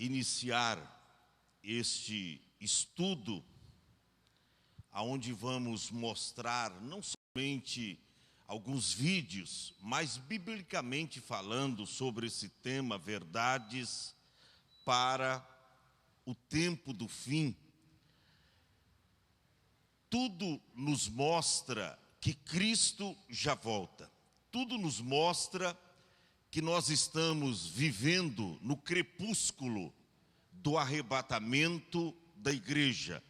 iniciar este estudo, aonde vamos mostrar não somente alguns vídeos, mas biblicamente falando sobre esse tema, verdades para o tempo do fim. Tudo nos mostra que Cristo já volta. Tudo nos mostra que nós estamos vivendo no crepúsculo do arrebatamento da igreja.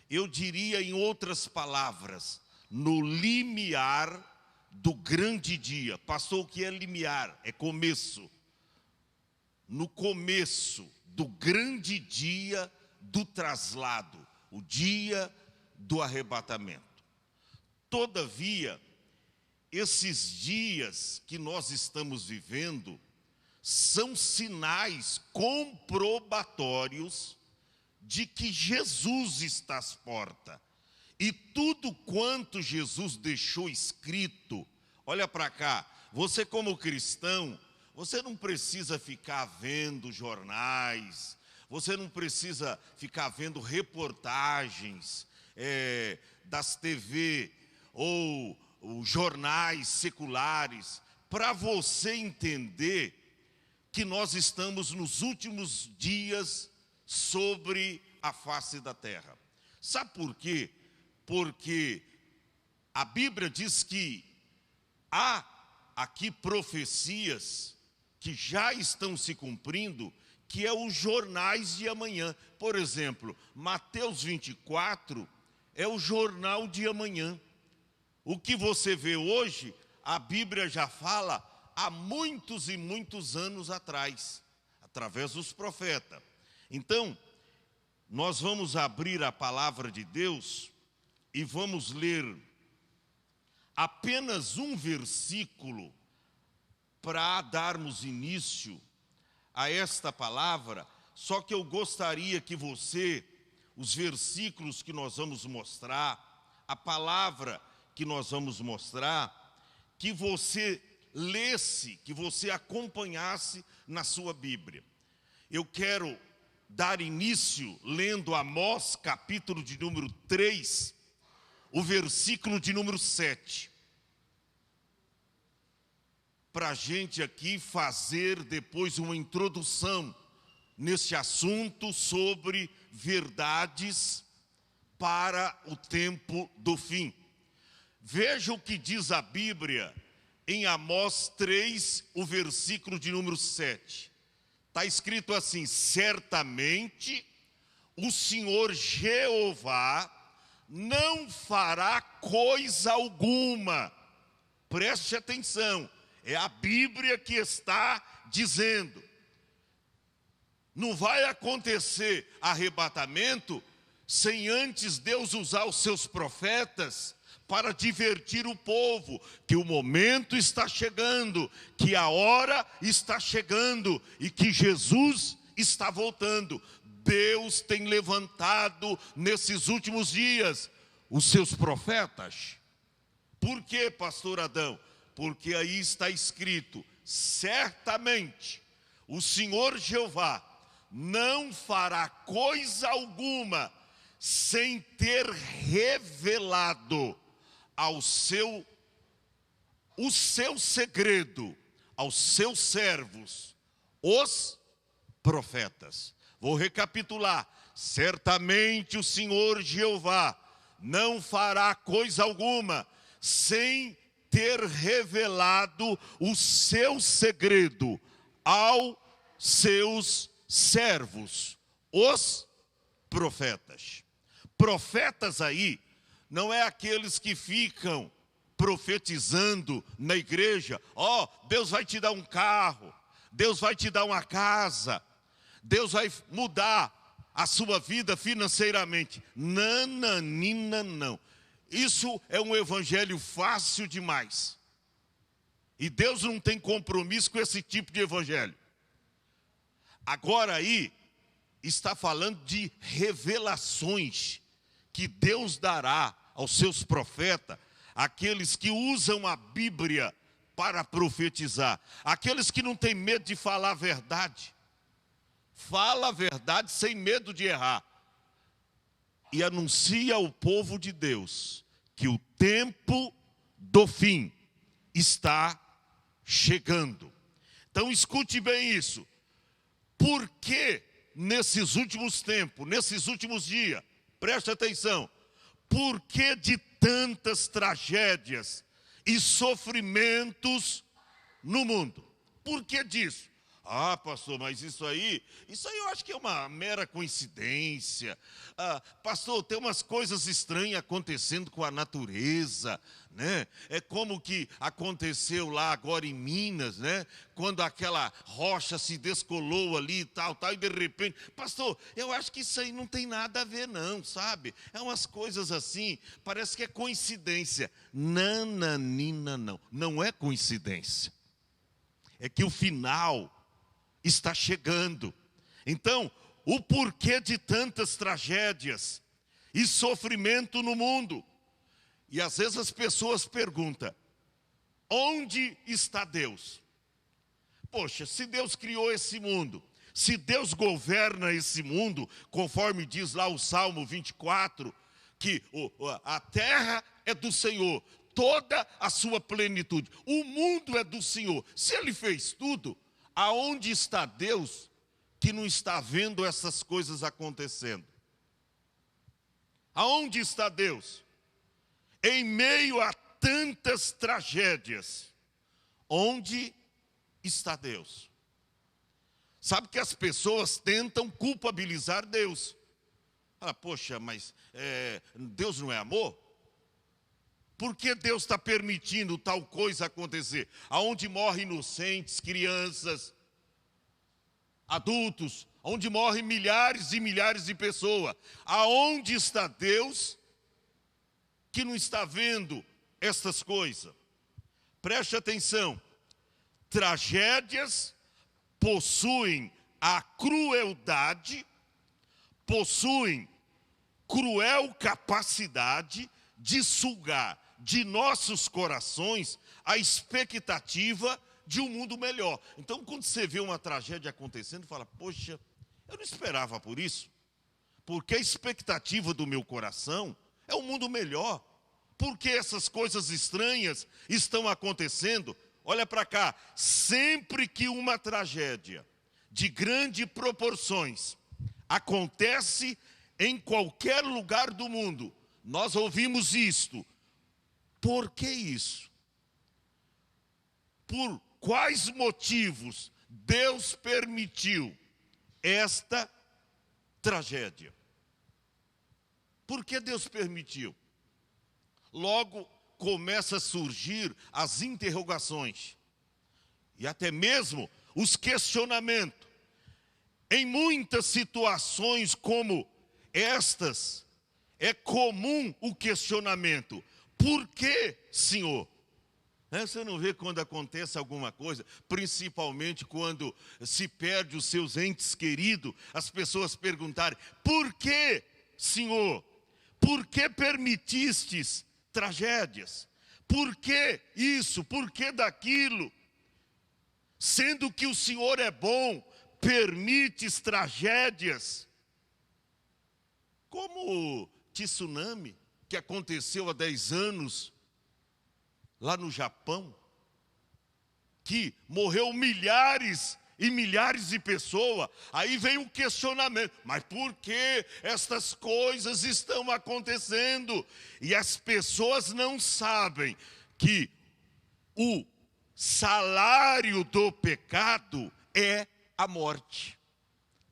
Eu diria, em outras palavras, no limiar do grande dia. Pastor, o que é limiar? É começo. No começo do grande dia do traslado, o dia do arrebatamento. Todavia, esses dias que nós estamos vivendo são sinais comprobatórios de que Jesus está às portas. E tudo quanto Jesus deixou escrito, olha para cá, você como cristão, você não precisa ficar vendo jornais, você não precisa ficar vendo reportagens das TV ou jornais seculares, para você entender que nós estamos nos últimos dias sobre a face da terra. Sabe por quê? Porque a Bíblia diz que há aqui profecias que já estão se cumprindo, que é os jornais de amanhã. Por exemplo, Mateus 24 é o jornal de amanhã. O que você vê hoje, a Bíblia já fala há muitos e muitos anos atrás, através dos profetas. Então, nós vamos abrir a palavra de Deus e vamos ler apenas um versículo para darmos início a esta palavra. Só que eu gostaria que você, os versículos que nós vamos mostrar, a palavra que nós vamos mostrar, que você lesse, que você acompanhasse na sua Bíblia. Eu quero dar início lendo Amós, capítulo de número 3, o versículo de número 7. Para a gente aqui fazer depois uma introdução nesse assunto sobre verdades para o tempo do fim. Veja o que diz a Bíblia em Amós 3, o versículo de número 7. Está escrito assim: certamente o Senhor Jeová não fará coisa alguma. Preste atenção, é a Bíblia que está dizendo. Não vai acontecer arrebatamento sem antes Deus usar os seus profetas para divertir o povo, que o momento está chegando, que a hora está chegando e que Jesus está voltando. Deus tem levantado nesses últimos dias os seus profetas. Por quê, pastor Adão? Porque aí está escrito: certamente o Senhor Jeová não fará coisa alguma sem ter revelado o seu segredo aos seus servos, os profetas. Vou recapitular: certamente o Senhor Jeová não fará coisa alguma sem ter revelado o seu segredo aos seus servos, os profetas. Profetas aí não é aqueles que ficam profetizando na igreja: ó, Deus vai te dar um carro, Deus vai te dar uma casa, Deus vai mudar a sua vida financeiramente. Nananina, não. Isso é um evangelho fácil demais. E Deus não tem compromisso com esse tipo de evangelho. Agora aí, está falando de revelações que Deus dará aos seus profetas, aqueles que usam a Bíblia para profetizar, aqueles que não têm medo de falar a verdade. fala a verdade sem medo de errar e anuncia ao povo de Deus que o tempo do fim está chegando. Então escute bem isso. Por que nesses últimos tempos, nesses últimos dias, preste atenção, por que de tantas tragédias e sofrimentos no mundo? Por que disso? Ah, pastor, mas isso aí eu acho que é uma mera coincidência. Pastor, tem umas coisas estranhas acontecendo com a natureza, né? É como que aconteceu lá agora em Minas, né? Quando aquela rocha se descolou ali e tal, e de repente... Pastor, eu acho que isso aí não tem nada a ver não, sabe? É umas coisas assim, parece que é coincidência. Nananina, não. Não é coincidência. É que o final está chegando. Então, o porquê de tantas tragédias e sofrimento no mundo? E às vezes as pessoas perguntam, onde está Deus? Poxa, se Deus criou esse mundo, se Deus governa esse mundo, conforme diz lá o Salmo 24, que a terra é do Senhor, toda a sua plenitude, o mundo é do Senhor. Se Ele fez tudo, aonde está Deus que não está vendo essas coisas acontecendo? Aonde está Deus? Em meio a tantas tragédias, onde está Deus? Sabe que as pessoas tentam culpabilizar Deus. Poxa, mas Deus não é amor? Por que Deus está permitindo tal coisa acontecer? Aonde morrem inocentes, crianças, adultos, onde morrem milhares e milhares de pessoas. Aonde está Deus que não está vendo estas coisas? Preste atenção. Tragédias possuem a crueldade, possuem cruel capacidade de sugar de nossos corações a expectativa de um mundo melhor. Então, quando você vê uma tragédia acontecendo, fala, poxa, eu não esperava por isso, porque a expectativa do meu coração é um mundo melhor. Porque essas coisas estranhas estão acontecendo? Olha para cá, sempre que uma tragédia de grandes proporções acontece em qualquer lugar do mundo, nós ouvimos isto. Por que isso? Por quais motivos Deus permitiu esta tragédia? Por que Deus permitiu? Logo começa a surgir as interrogações e até mesmo os questionamentos. Em muitas situações como estas, é comum o questionamento. Por que, Senhor? Você não vê quando acontece alguma coisa, principalmente quando se perde os seus entes queridos, as pessoas perguntarem, por que, Senhor? Por que permitistes tragédias? Por que isso? Por que daquilo? Sendo que o Senhor é bom, permites tragédias. Como o tsunami que aconteceu há 10 anos, lá no Japão, que morreu milhares e milhares de pessoas. Aí vem o questionamento, mas por que estas coisas estão acontecendo? E as pessoas não sabem que o salário do pecado é a morte.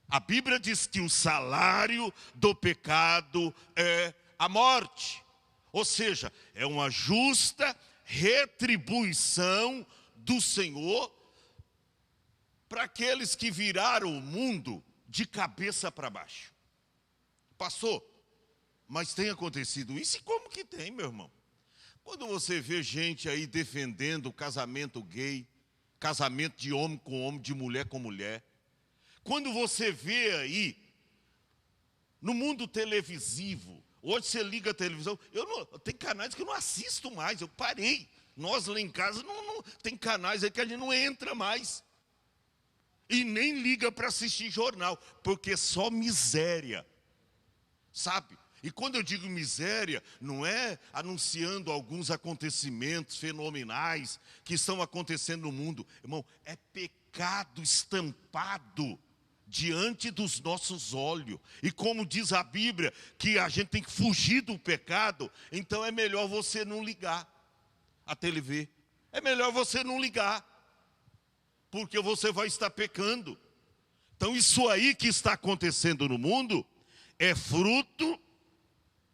A Bíblia diz que o salário do pecado é a morte. Ou seja, é uma justa retribuição do Senhor para aqueles que viraram o mundo de cabeça para baixo. Pastor, mas tem acontecido isso? E como que tem, meu irmão? Quando você vê gente aí defendendo o casamento gay, casamento de homem com homem, de mulher com mulher, quando você vê aí, no mundo televisivo, hoje você liga a televisão, tem canais que eu não assisto mais, eu parei. Nós lá em casa, não tem canais aí que a gente não entra mais. E nem liga para assistir jornal, porque é só miséria, sabe? E quando eu digo miséria, não é anunciando alguns acontecimentos fenomenais que estão acontecendo no mundo. Irmão, é pecado estampado diante dos nossos olhos. E como diz a Bíblia, que a gente tem que fugir do pecado, então é melhor você não ligar a TV. É melhor você não ligar, porque você vai estar pecando. Então isso aí que está acontecendo no mundo é fruto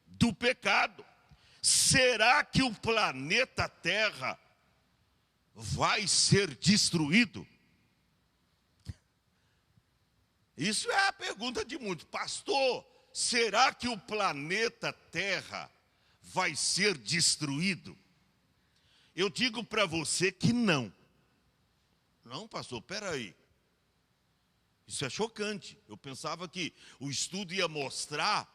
do pecado. Será que o planeta Terra vai ser destruído? Isso é a pergunta de muitos. Pastor, será que o planeta Terra vai ser destruído? Eu digo para você que não. Não, pastor, peraí. Isso é chocante. Eu pensava que o estudo ia mostrar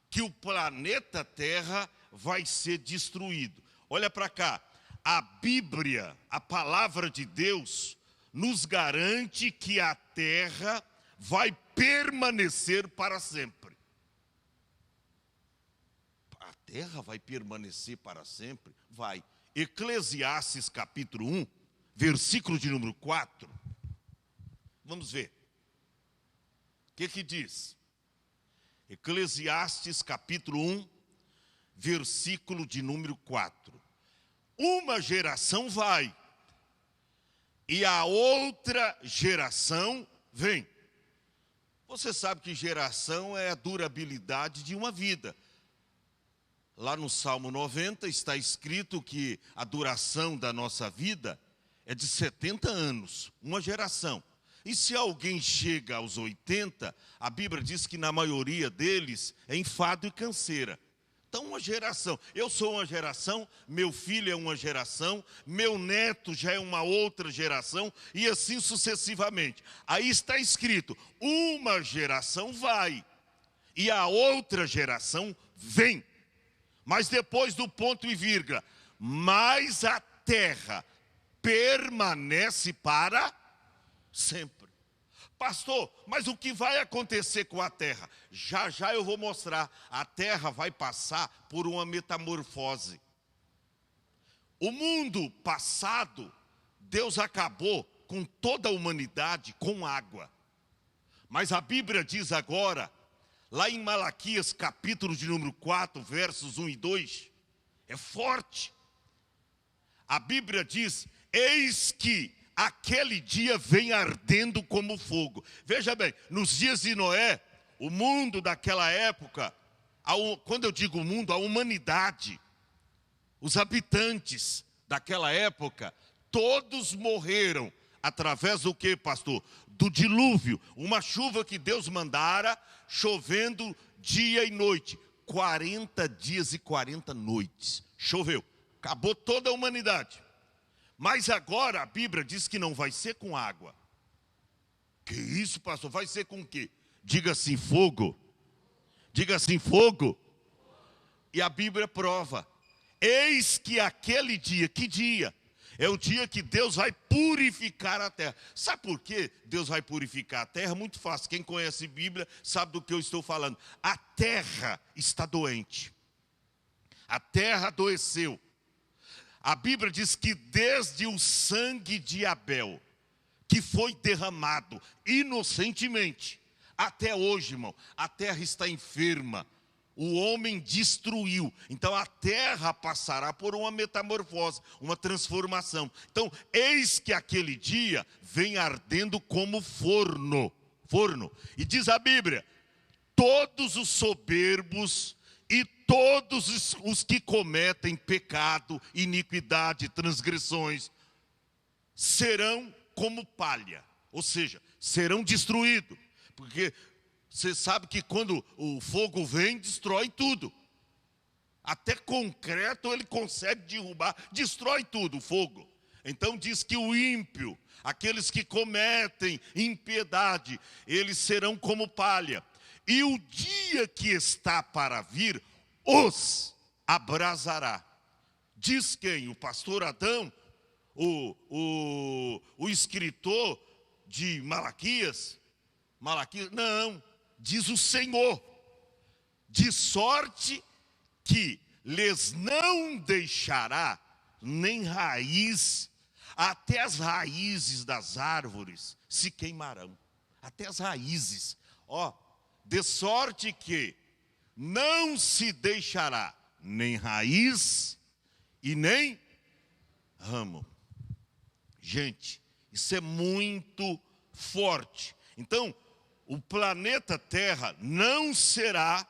que o planeta Terra vai ser destruído. Olha para cá. A Bíblia, a palavra de Deus, nos garante que a Terra vai permanecer para sempre. A Terra vai permanecer para sempre? Vai. Eclesiastes capítulo 1, versículo de número 4. Vamos ver. O que diz? Eclesiastes capítulo 1, versículo de número 4. Uma geração vai, e a outra geração vem. Você sabe que geração é a durabilidade de uma vida. Lá no Salmo 90 está escrito que a duração da nossa vida é de 70 anos, uma geração. E se alguém chega aos 80, a Bíblia diz que na maioria deles é enfado e canseira. Então uma geração, eu sou uma geração, meu filho é uma geração, meu neto já é uma outra geração e assim sucessivamente. Aí está escrito, uma geração vai e a outra geração vem. Mas depois do ponto e vírgula, mas a terra permanece para sempre. Pastor, mas o que vai acontecer com a terra? Já já eu vou mostrar. A terra vai passar por uma metamorfose. O mundo passado, Deus acabou com toda a humanidade com água. Mas a Bíblia diz agora, lá em Malaquias capítulo de número 4, versos 1 e 2, é forte. A Bíblia diz, eis que aquele dia vem ardendo como fogo. Veja bem, nos dias de Noé, o mundo daquela época, quando eu digo mundo, a humanidade, os habitantes daquela época, todos morreram através do que, pastor? Do dilúvio, uma chuva que Deus mandara, chovendo dia e noite, 40 dias e 40 noites, choveu, acabou toda a humanidade. Mas agora a Bíblia diz que não vai ser com água. Que isso, pastor? Vai ser com o quê? Diga assim, fogo. Diga assim, fogo. E a Bíblia prova. Eis que aquele dia, que dia? É o dia que Deus vai purificar a terra. Sabe por que Deus vai purificar a terra? Muito fácil. Quem conhece Bíblia sabe do que eu estou falando. A terra está doente. A terra adoeceu. A Bíblia diz que desde o sangue de Abel, que foi derramado inocentemente, até hoje, irmão, a terra está enferma. O homem destruiu. Então a terra passará por uma metamorfose, uma transformação. Então, eis que aquele dia vem ardendo como forno. E diz a Bíblia, todos os soberbos e todos os que cometem pecado, iniquidade, transgressões, serão como palha, ou seja, serão destruídos. Porque você sabe que quando o fogo vem, destrói tudo. Até concreto ele consegue derrubar, destrói tudo, o fogo. Então diz que o ímpio, aqueles que cometem impiedade, eles serão como palha. E o dia que está para vir, os abrasará. Diz quem? O pastor Adão, o escritor de Malaquias? Malaquias, não, diz o Senhor, de sorte que lhes não deixará nem raiz, até as raízes das árvores se queimarão. Até as raízes, de sorte que não se deixará nem raiz e nem ramo. Gente, isso é muito forte. Então, o planeta Terra não será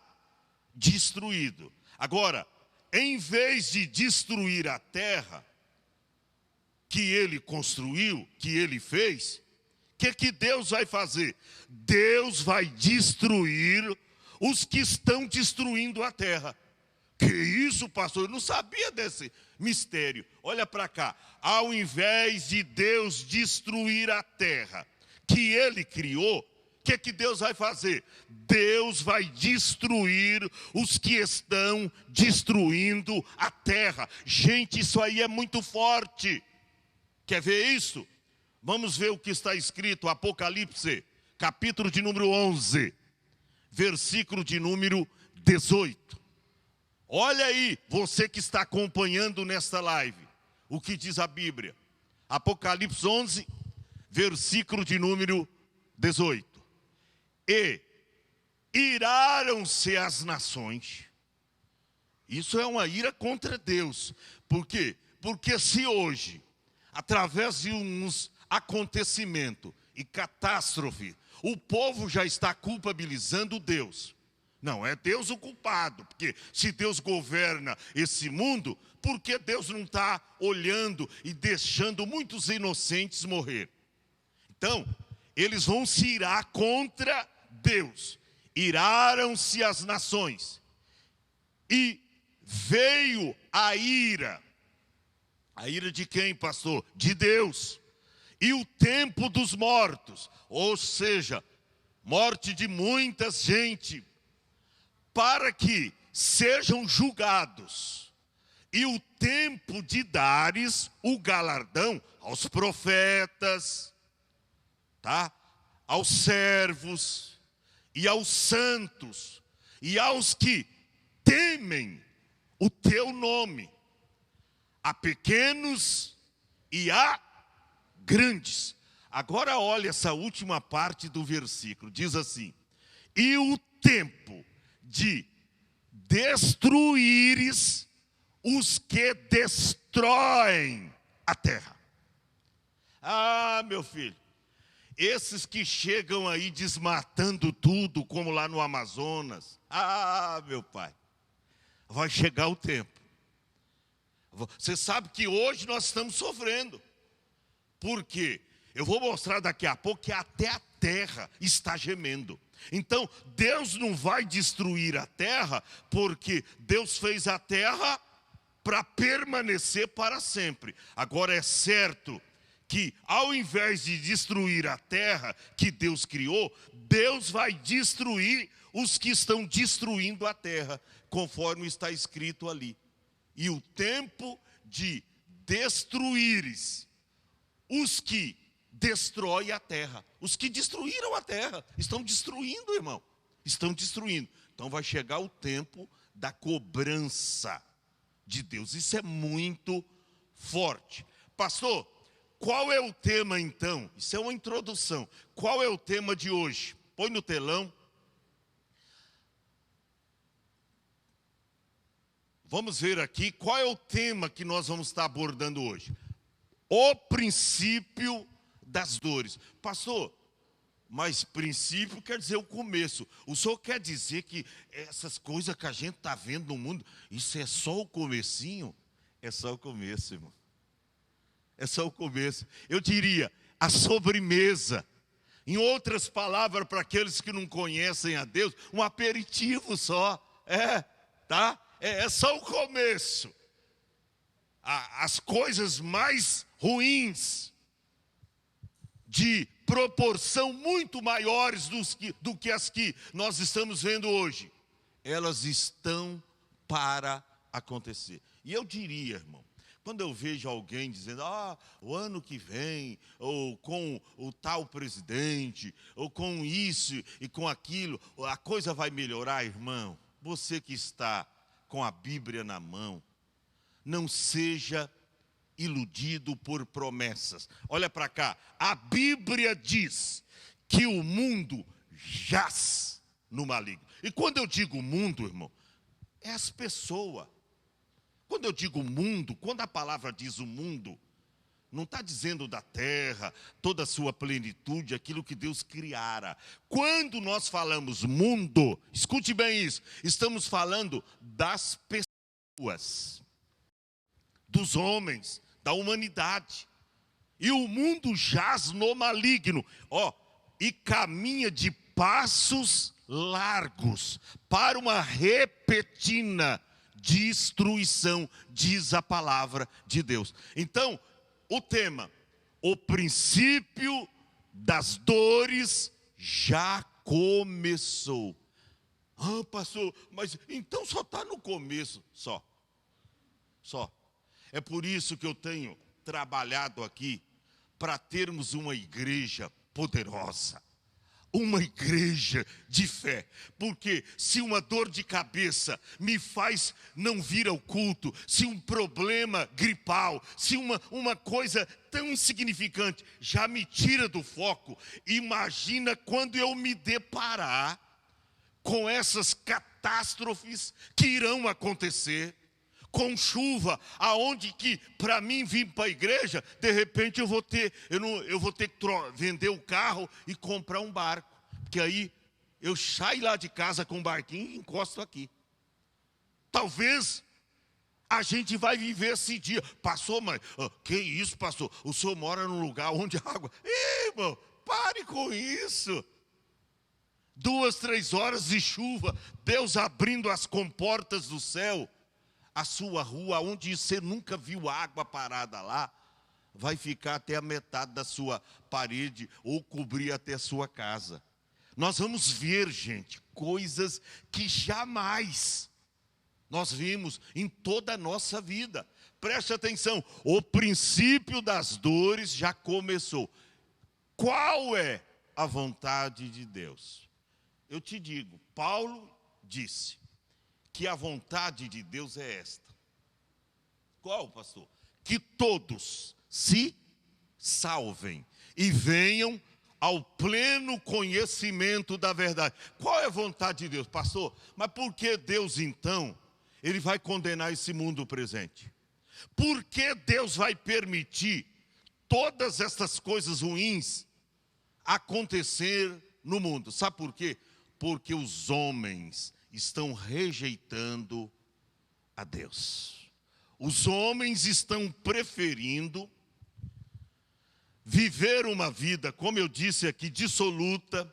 destruído. Agora, em vez de destruir a Terra que ele construiu, que ele fez, o que Deus vai fazer? Deus vai destruir os que estão destruindo a Terra. Que isso, pastor? Eu não sabia desse mistério. Olha para cá. Ao invés de Deus destruir a terra que ele criou, o que Deus vai fazer? Deus vai destruir os que estão destruindo a terra. Gente, isso aí é muito forte. Quer ver isso? Vamos ver o que está escrito, Apocalipse, capítulo de número 11, versículo de número 18. Olha aí, você que está acompanhando nesta live, o que diz a Bíblia. Apocalipse 11, versículo de número 18. E iraram-se as nações. Isso é uma ira contra Deus. Por quê? Porque se hoje, através de uns acontecimentos e catástrofe, o povo já está culpabilizando Deus. Não, é Deus o culpado, porque se Deus governa esse mundo, por que Deus não está olhando e deixando muitos inocentes morrer? Então, eles vão se irar contra Deus. Iraram-se as nações. E veio a ira. A ira de quem, pastor? De Deus. E o tempo dos mortos, ou seja, morte de muita gente, para que sejam julgados, e o tempo de dares o galardão aos profetas, tá? Aos servos, e aos santos, e aos que temem o teu nome, a pequenos e a grandes. Agora olha essa última parte do versículo, diz assim: e o tempo de destruíres os que destroem a terra. Ah, meu filho, esses que chegam aí desmatando tudo, como lá no Amazonas. Ah, meu pai, vai chegar o tempo. Você sabe que hoje nós estamos sofrendo. Por quê? Eu vou mostrar daqui a pouco que até a terra está gemendo. Então, Deus não vai destruir a terra, porque Deus fez a terra para permanecer para sempre. Agora é certo que, ao invés de destruir a terra que Deus criou, Deus vai destruir os que estão destruindo a terra, conforme está escrito ali. E o tempo de destruíres os que destrói a terra. Os que destruíram a terra estão destruindo, irmão. Estão destruindo. Então vai chegar o tempo da cobrança de Deus. Isso é muito forte. Pastor, qual é o tema então? Isso é uma introdução. Qual é o tema de hoje? Põe no telão. Vamos ver aqui qual é o tema que nós vamos estar abordando hoje. O princípio das dores. Pastor, mas princípio quer dizer o começo. O senhor quer dizer que essas coisas que a gente está vendo no mundo, isso é só o comecinho? É só o começo, irmão. É só o começo. Eu diria, a sobremesa. Em outras palavras, para aqueles que não conhecem a Deus, um aperitivo só. Tá? É só o começo. As coisas mais ruins, de proporção muito maiores do que as que nós estamos vendo hoje, elas estão para acontecer. E eu diria, irmão, Quando eu vejo alguém dizendo, o ano que vem, ou com o tal presidente, ou com isso e com aquilo, a coisa vai melhorar, irmão. Você que está com a Bíblia na mão, não seja iludido por promessas. Olha para cá, a Bíblia diz que o mundo jaz no maligno. E quando eu digo mundo, irmão, é as pessoas. Quando eu digo mundo, quando a palavra diz o mundo, não está dizendo da terra, toda a sua plenitude, aquilo que Deus criara. Quando nós falamos mundo, escute bem isso, estamos falando das pessoas, dos homens, da humanidade. E o mundo jaz no maligno, e caminha de passos largos para uma repentina destruição, diz a palavra de Deus. Então, o tema, o princípio das dores já começou. Pastor, mas então só está no começo, só. É por isso que eu tenho trabalhado aqui para termos uma igreja poderosa. Uma igreja de fé, porque se uma dor de cabeça me faz não vir ao culto, se um problema gripal, se uma coisa tão insignificante já me tira do foco, imagina quando eu me deparar com essas catástrofes que irão acontecer, com chuva, aonde que para mim vir para a igreja, de repente eu vou ter que vender o carro e comprar um barco, porque aí eu saio lá de casa com um barquinho e encosto aqui. Talvez a gente vai viver esse dia. Pastor, mas que isso, pastor? O senhor mora num lugar onde a água... irmão, pare com isso. 2, 3 horas de chuva, Deus abrindo as comportas do céu. A sua rua, onde você nunca viu água parada lá, vai ficar até a metade da sua parede ou cobrir até a sua casa. Nós vamos ver, gente, coisas que jamais nós vimos em toda a nossa vida. Preste atenção, o princípio das dores já começou. Qual é a vontade de Deus? Eu te digo, Paulo disse que a vontade de Deus é esta. Qual, pastor? Que todos se salvem e venham ao pleno conhecimento da verdade. Qual é a vontade de Deus, pastor? Mas por que Deus, então, ele vai condenar esse mundo presente? Por que Deus vai permitir todas essas coisas ruins acontecer no mundo? Sabe por quê? Porque os homens estão rejeitando a Deus. Os homens estão preferindo viver uma vida, como eu disse aqui, dissoluta,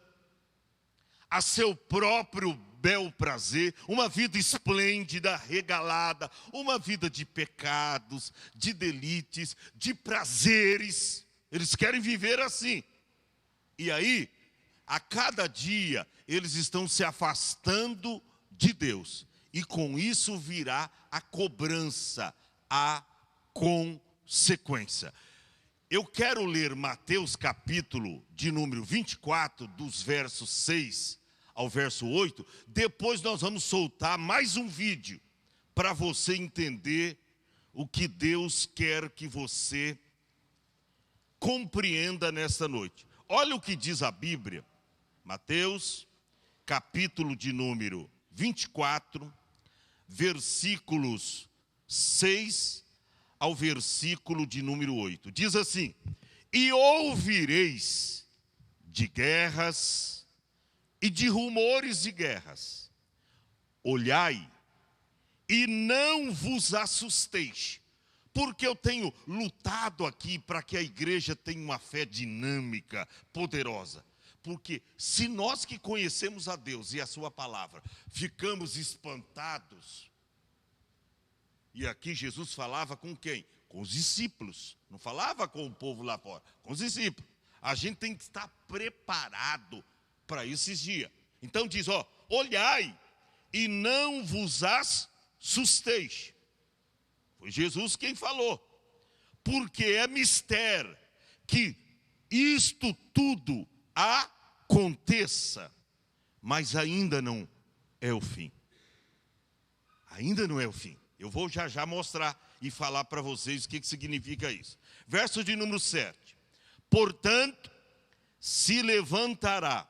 a seu próprio bel prazer, uma vida esplêndida, regalada, uma vida de pecados, de delites, de prazeres. Eles querem viver assim. E aí, a cada dia, eles estão se afastando de Deus. E com isso virá a cobrança, a consequência. Eu quero ler Mateus capítulo de número 24, dos versos 6 ao verso 8. Depois nós vamos soltar mais um vídeo para você entender o que Deus quer que você compreenda nesta noite. Olha o que diz a Bíblia. Mateus capítulo de número 24, versículos 6 ao versículo de número 8. Diz assim: e ouvireis de guerras e de rumores de guerras. Olhai e não vos assusteis, porque eu tenho lutado aqui para que a igreja tenha uma fé dinâmica, poderosa. Porque se nós que conhecemos a Deus e a sua palavra ficamos espantados, e aqui Jesus falava com quem? Com os discípulos, não falava com o povo lá fora, com os discípulos. A gente tem que estar preparado para esses dias. Então diz, olhai e não vos assusteis. Foi Jesus quem falou. Porque é mistério que isto tudo aconteça, mas ainda não é o fim. Ainda não é o fim. Eu vou já mostrar e falar para vocês o que significa isso. Verso de número 7. Portanto, se levantará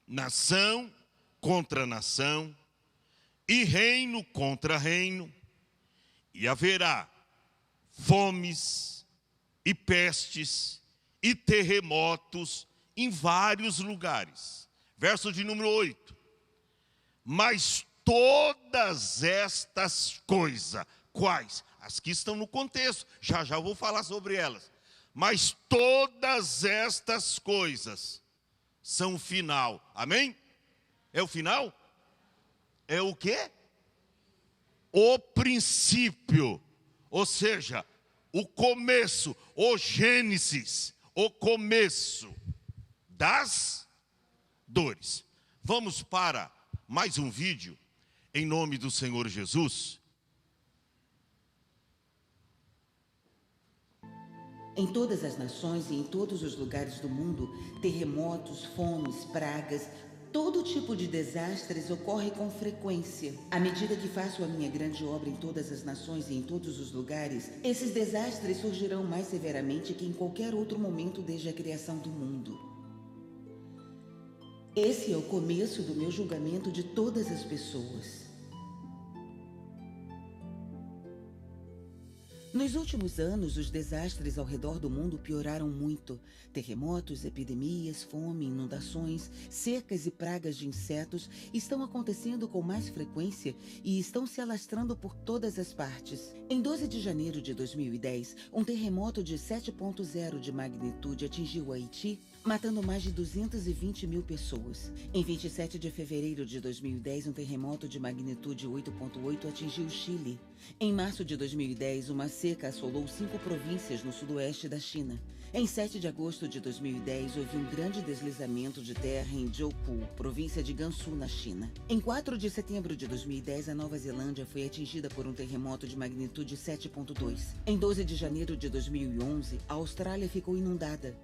nação contra nação, e reino contra reino, e haverá fomes, e pestes, e terremotos em vários lugares. Verso de número 8. Mas todas estas coisas, quais? As que estão no contexto, já vou falar sobre elas. Mas todas estas coisas são o final. Amém? É o final? É o quê? O princípio. Ou seja, o começo, o Gênesis, o começo das dores. Vamos para mais um vídeo, em nome do Senhor Jesus. Em todas as nações e em todos os lugares do mundo, terremotos, fomes, pragas, todo tipo de desastres ocorre com frequência. À medida que faço a minha grande obra em todas as nações e em todos os lugares, esses desastres surgirão mais severamente que em qualquer outro momento desde a criação do mundo. Esse é o começo do meu julgamento de todas as pessoas. Nos últimos anos, os desastres ao redor do mundo pioraram muito. Terremotos, epidemias, fome, inundações, secas e pragas de insetos estão acontecendo com mais frequência e estão se alastrando por todas as partes. Em 12 de janeiro de 2010, um terremoto de 7,0 de magnitude atingiu o Haiti, matando mais de 220 mil pessoas. Em 27 de fevereiro de 2010, um terremoto de magnitude 8,8 atingiu o Chile. Em março de 2010, uma seca assolou 5 províncias no sudoeste da China. Em 7 de agosto de 2010, houve um grande deslizamento de terra em Zhoukou, província de Gansu, na China. Em 4 de setembro de 2010, a Nova Zelândia foi atingida por um terremoto de magnitude 7,2. Em 12 de janeiro de 2011, a Austrália ficou inundada.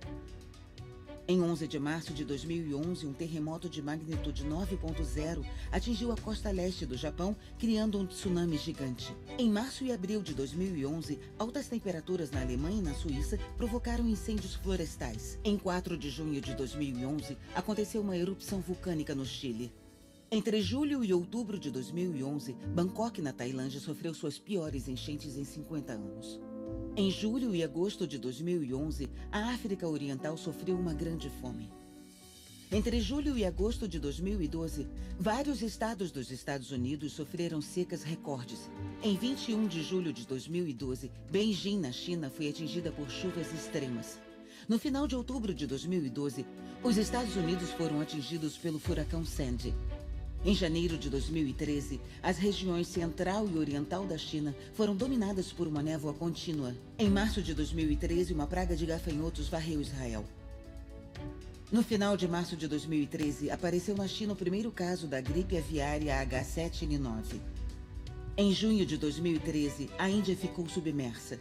Em 11 de março de 2011, um terremoto de magnitude 9,0 atingiu a costa leste do Japão, criando um tsunami gigante. Em março e abril de 2011, altas temperaturas na Alemanha e na Suíça provocaram incêndios florestais. Em 4 de junho de 2011, aconteceu uma erupção vulcânica no Chile. Entre julho e outubro de 2011, Bangkok, na Tailândia, sofreu suas piores enchentes em 50 anos. Em julho e agosto de 2011, a África Oriental sofreu uma grande fome. Entre julho e agosto de 2012, vários estados dos Estados Unidos sofreram secas recordes. Em 21 de julho de 2012, Beijing, na China, foi atingida por chuvas extremas. No final de outubro de 2012, os Estados Unidos foram atingidos pelo furacão Sandy. Em janeiro de 2013, as regiões central e oriental da China foram dominadas por uma névoa contínua. Em março de 2013, uma praga de gafanhotos varreu Israel. No final de março de 2013, apareceu na China o primeiro caso da gripe aviária H7N9. Em junho de 2013, a Índia ficou submersa.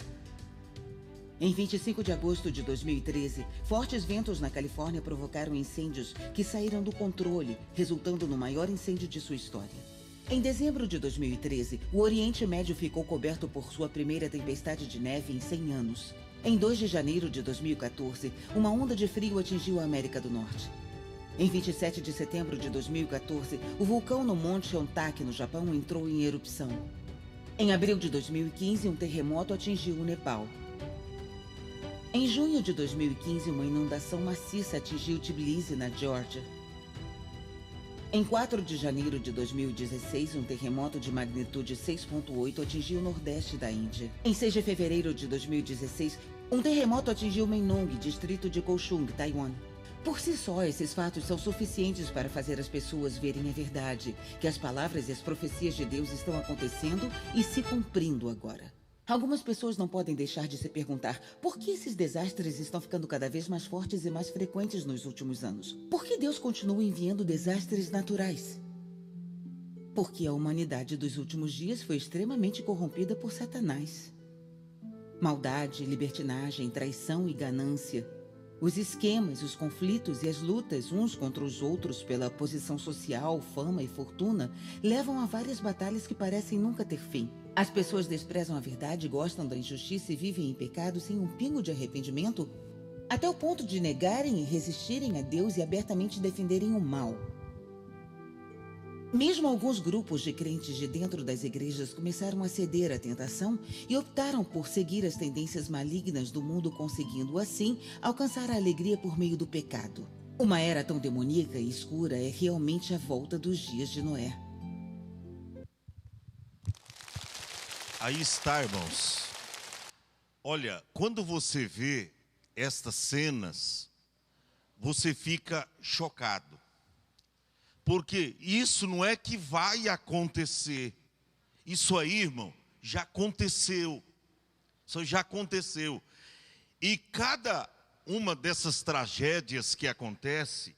Em 25 de agosto de 2013, fortes ventos na Califórnia provocaram incêndios que saíram do controle, resultando no maior incêndio de sua história. Em dezembro de 2013, o Oriente Médio ficou coberto por sua primeira tempestade de neve em 100 anos. Em 2 de janeiro de 2014, uma onda de frio atingiu a América do Norte. Em 27 de setembro de 2014, o vulcão no Monte Ontake, no Japão, entrou em erupção. Em abril de 2015, um terremoto atingiu o Nepal. Em junho de 2015, uma inundação maciça atingiu Tbilisi, na Geórgia. Em 4 de janeiro de 2016, um terremoto de magnitude 6,8 atingiu o nordeste da Índia. Em 6 de fevereiro de 2016, um terremoto atingiu Menong, distrito de Kaohsiung, Taiwan. Por si só, esses fatos são suficientes para fazer as pessoas verem a verdade, que as palavras e as profecias de Deus estão acontecendo e se cumprindo agora. Algumas pessoas não podem deixar de se perguntar por que esses desastres estão ficando cada vez mais fortes e mais frequentes nos últimos anos. Por que Deus continua enviando desastres naturais? Porque a humanidade dos últimos dias foi extremamente corrompida por Satanás. Maldade, libertinagem, traição e ganância. Os esquemas, os conflitos e as lutas uns contra os outros pela posição social, fama e fortuna levam a várias batalhas que parecem nunca ter fim. As pessoas desprezam a verdade, gostam da injustiça e vivem em pecado sem um pingo de arrependimento, até o ponto de negarem e resistirem a Deus e abertamente defenderem o mal. Mesmo alguns grupos de crentes de dentro das igrejas começaram a ceder à tentação e optaram por seguir as tendências malignas do mundo, conseguindo, assim, alcançar a alegria por meio do pecado. Uma era tão demoníaca e escura é realmente a volta dos dias de Noé. Aí está, irmãos. Olha, quando você vê estas cenas, você fica chocado. Porque isso não é que vai acontecer. Isso aí, irmão, já aconteceu. Isso já aconteceu. E cada uma dessas tragédias que acontece,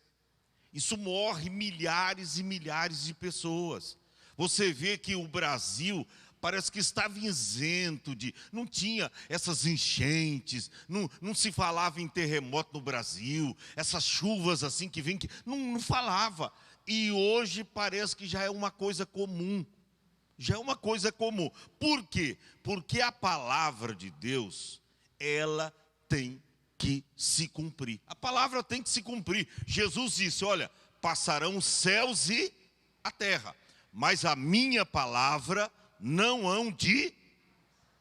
isso morre milhares e milhares de pessoas. Você vê que o Brasil parece que estava isento de... Não tinha essas enchentes, não se falava em terremoto no Brasil, essas chuvas assim que vêm... Não falava. E hoje parece que já é uma coisa comum. Já é uma coisa comum. Por quê? Porque a palavra de Deus, ela tem que se cumprir. A palavra tem que se cumprir. Jesus disse, olha, passarão os céus e a terra, mas a minha palavra não hão de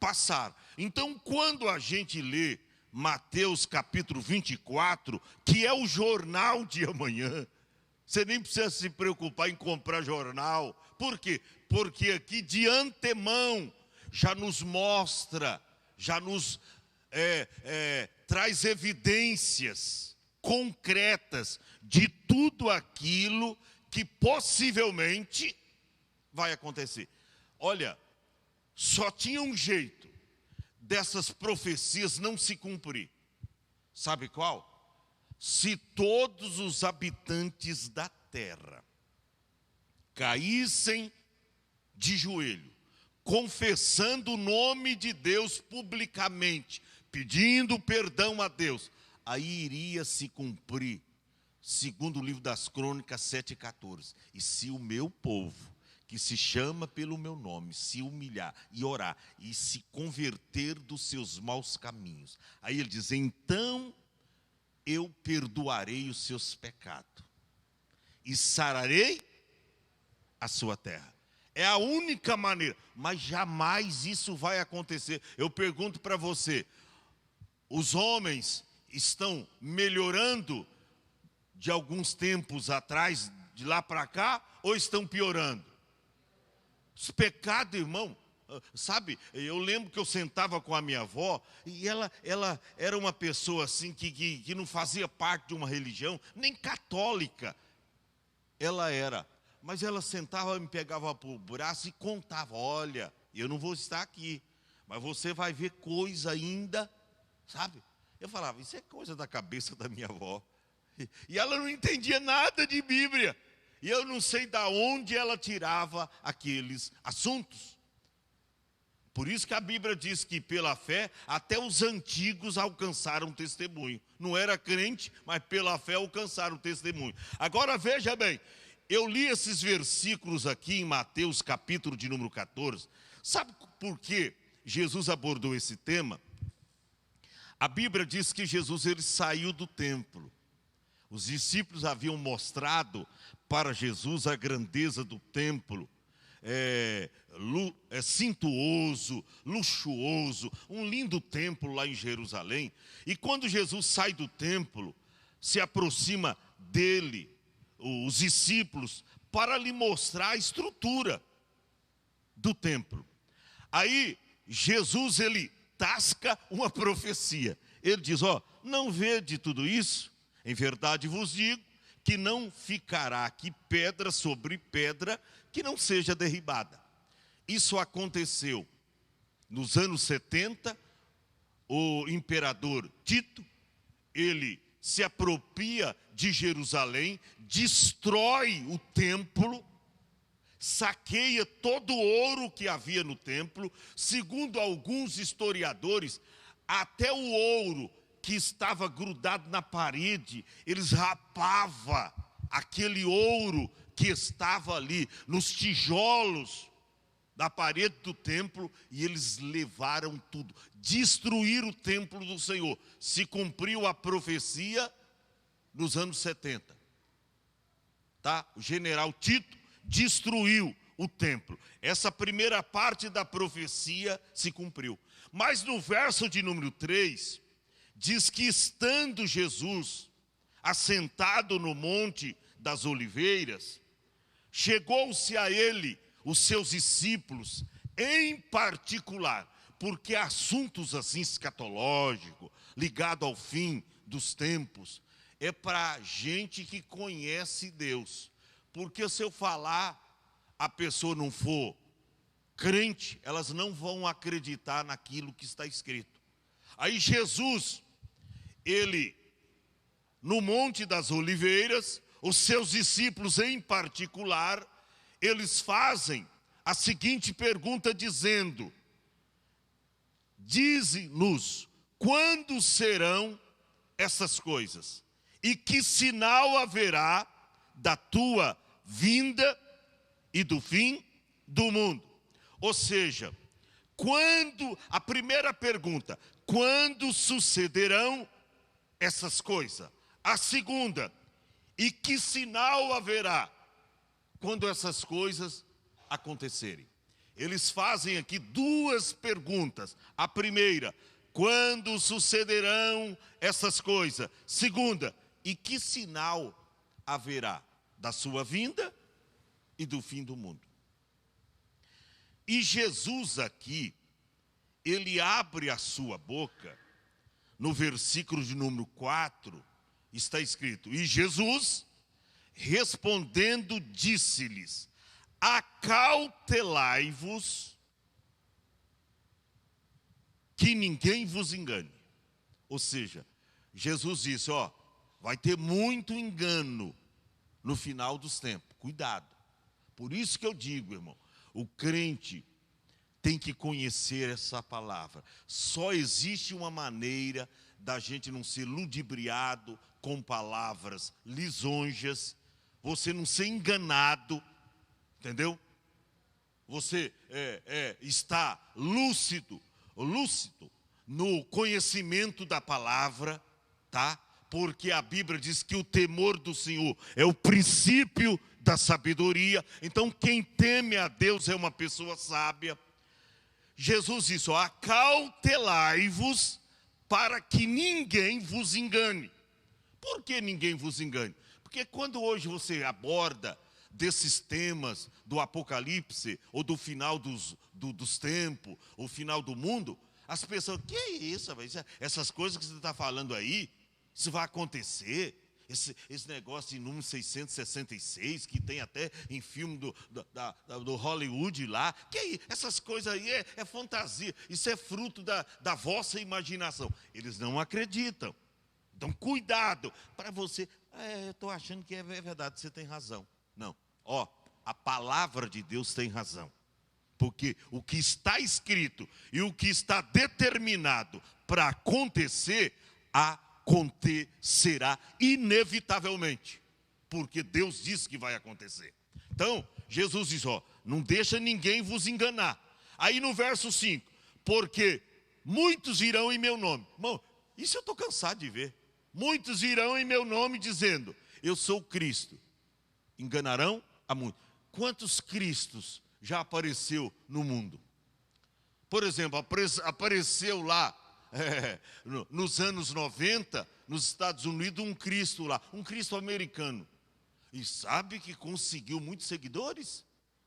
passar. Então, quando a gente lê Mateus capítulo 24, que é o jornal de amanhã, você nem precisa se preocupar em comprar jornal. Por quê? Porque aqui de antemão já nos mostra, já nos traz evidências concretas de tudo aquilo que possivelmente vai acontecer. Olha, só tinha um jeito dessas profecias não se cumprir. Sabe qual? Se todos os habitantes da terra caíssem de joelho, confessando o nome de Deus publicamente, pedindo perdão a Deus, aí iria se cumprir, segundo o livro das Crônicas 7,14. E se o meu povo, que se chama pelo meu nome, se humilhar e orar, e se converter dos seus maus caminhos, aí ele diz, então eu perdoarei os seus pecados e sararei a sua terra. É a única maneira, mas jamais isso vai acontecer. Eu pergunto para você, os homens estão melhorando de alguns tempos atrás, de lá para cá, ou estão piorando? Os pecados, irmão, sabe, eu lembro que eu sentava com a minha avó, e ela era uma pessoa assim, que não fazia parte de uma religião, nem católica ela era. Mas ela sentava, me pegava para o braço e contava, olha, eu não vou estar aqui, mas você vai ver coisa ainda, sabe? Eu falava, isso é coisa da cabeça da minha avó. E ela não entendia nada de Bíblia. E eu não sei de onde ela tirava aqueles assuntos. Por isso que a Bíblia diz que pela fé até os antigos alcançaram testemunho. Não era crente, mas pela fé alcançaram testemunho. Agora veja bem, eu li esses versículos aqui em Mateus capítulo de número 14. Sabe por que Jesus abordou esse tema? A Bíblia diz que Jesus ele saiu do templo. Os discípulos haviam mostrado para Jesus a grandeza do templo, suntuoso, luxuoso, um lindo templo lá em Jerusalém. E quando Jesus sai do templo, se aproxima dele, os discípulos, para lhe mostrar a estrutura do templo. Aí Jesus ele tasca uma profecia. Ele diz, não vede tudo isso? Em verdade vos digo que não ficará aqui pedra sobre pedra que não seja derribada. Isso aconteceu nos anos 70, o imperador Tito, ele se apropria de Jerusalém, destrói o templo, saqueia todo o ouro que havia no templo. Segundo alguns historiadores, até o ouro que estava grudado na parede, eles rapavam aquele ouro que estava ali nos tijolos da parede do templo, e eles levaram tudo, destruíram o templo do Senhor. Se cumpriu a profecia nos anos 70. Tá? O general Tito destruiu o templo. Essa primeira parte da profecia se cumpriu. Mas no verso de número 3, diz que estando Jesus assentado no Monte das Oliveiras, chegou-se a ele os seus discípulos, em particular, porque assuntos assim escatológicos, ligados ao fim dos tempos, é para gente que conhece Deus. Porque se eu falar, a pessoa não for crente, elas não vão acreditar naquilo que está escrito. Aí Jesus, ele, no Monte das Oliveiras, os seus discípulos em particular, eles fazem a seguinte pergunta dizendo: dize-nos, quando serão essas coisas? E que sinal haverá da tua vinda e do fim do mundo? Ou seja, quando, a primeira pergunta, quando sucederão essas coisas? A segunda, e que sinal haverá quando essas coisas acontecerem? Eles fazem aqui duas perguntas. A primeira, quando sucederão essas coisas? Segunda, e que sinal haverá da sua vinda e do fim do mundo? E Jesus aqui, ele abre a sua boca, no versículo de número 4, está escrito: e Jesus, respondendo, disse-lhes: acautelai-vos, que ninguém vos engane. Ou seja, Jesus disse, vai ter muito engano no final dos tempos. Cuidado. Por isso que eu digo, irmão, o crente tem que conhecer essa palavra. Só existe uma maneira da gente não ser ludibriado com palavras lisonjas, você não ser enganado, entendeu? Você está lúcido no conhecimento da palavra, tá? Porque a Bíblia diz que o temor do Senhor é o princípio da sabedoria. Então quem teme a Deus é uma pessoa sábia. Jesus disse, acautelai-vos para que ninguém vos engane. Por que ninguém vos engane? Porque quando hoje você aborda desses temas do Apocalipse, ou do final dos tempos, o final do mundo, as pessoas, que é isso? Essas coisas que você está falando aí, isso vai acontecer? Esse negócio de número 666, que tem até em filme do Hollywood lá, que aí, essas coisas aí é fantasia, isso é fruto da vossa imaginação. Eles não acreditam. Então, cuidado, para você, eu estou achando que é verdade, você tem razão. Não, a palavra de Deus tem razão. Porque o que está escrito e o que está determinado para acontecer, acontecerá inevitavelmente. Porque Deus disse que vai acontecer. Então, Jesus diz, não deixa ninguém vos enganar. Aí no verso 5, porque muitos virão em meu nome. Irmão, isso eu estou cansado de ver. Muitos virão em meu nome dizendo, eu sou Cristo. Enganarão a muitos. Quantos Cristos já apareceu no mundo? Por exemplo, apareceu lá, nos anos 90, nos Estados Unidos, um Cristo lá, um Cristo americano. E sabe que conseguiu muitos seguidores?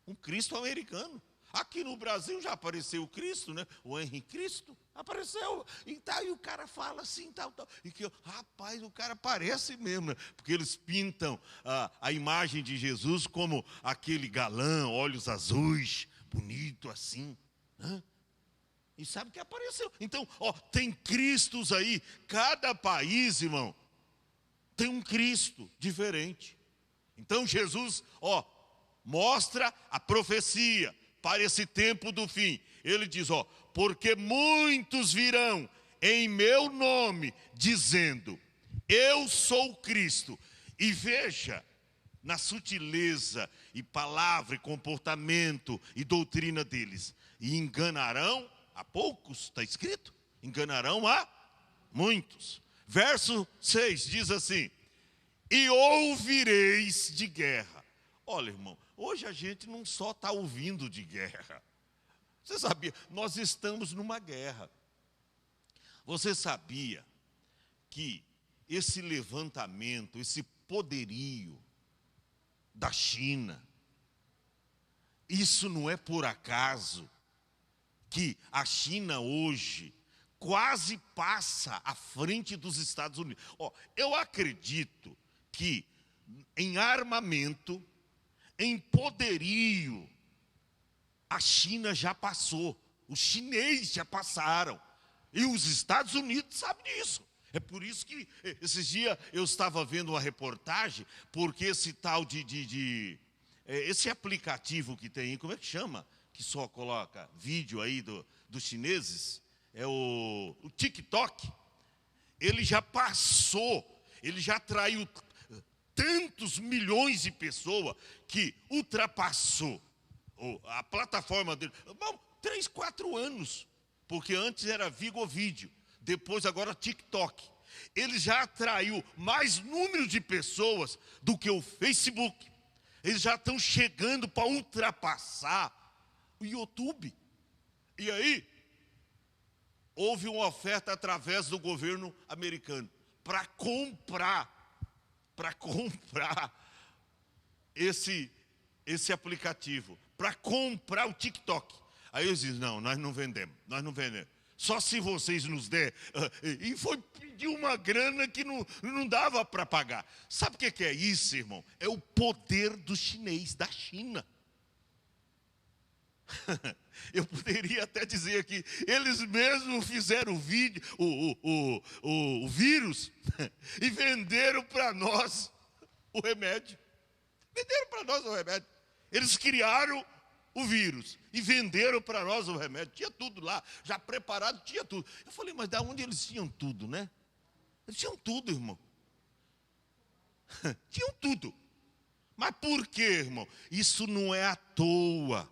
Um Cristo americano. Aqui no Brasil já apareceu o Cristo, né? O Henrique Cristo apareceu. E o cara fala assim, tal. E que, rapaz, o cara parece mesmo, né? Porque eles pintam a imagem de Jesus como aquele galã, olhos azuis, bonito assim, né? E sabe que apareceu. Então, tem Cristos aí. Cada país, irmão, tem um Cristo diferente. Então, Jesus, mostra a profecia para esse tempo do fim. Ele diz, porque muitos virão em meu nome, dizendo, eu sou Cristo. E veja, na sutileza e palavra e comportamento e doutrina deles. E enganarão a poucos, está escrito? Enganarão a muitos. Verso 6 diz assim, e ouvireis de guerra. Olha, irmão, hoje a gente não só está ouvindo de guerra. Você sabia? Nós estamos numa guerra. Você sabia que esse levantamento, esse poderio da China, isso não é por acaso que a China hoje quase passa à frente dos Estados Unidos. Eu acredito que em armamento, em poderio, a China já passou, os chineses já passaram, e os Estados Unidos sabem disso. É por isso que esses dias eu estava vendo uma reportagem, porque esse tal esse aplicativo que tem, como é que chama? Que só coloca vídeo aí dos chineses, é o TikTok. Ele já passou, ele já atraiu tantos milhões de pessoas que ultrapassou a plataforma dele. 3, 4 anos, porque antes era Vigovídeo, depois agora TikTok. Ele já atraiu mais número de pessoas do que o Facebook. Eles já estão chegando para ultrapassar o YouTube. E aí, houve uma oferta através do governo americano para comprar esse aplicativo, para comprar o TikTok. Aí eles dizem, não, nós não vendemos. Só se vocês nos der. E foi pedir uma grana que não dava para pagar. Sabe o que é isso, irmão? É o poder do chinês, da China. Eu poderia até dizer que eles mesmos fizeram o vírus e venderam para nós o remédio. Venderam para nós o remédio. Eles criaram o vírus e venderam para nós o remédio. Tinha tudo lá, já preparado, tinha tudo. Eu falei, mas da onde eles tinham tudo, né? Eles tinham tudo, irmão. Tinham tudo. Mas por quê, irmão? Isso não é à toa.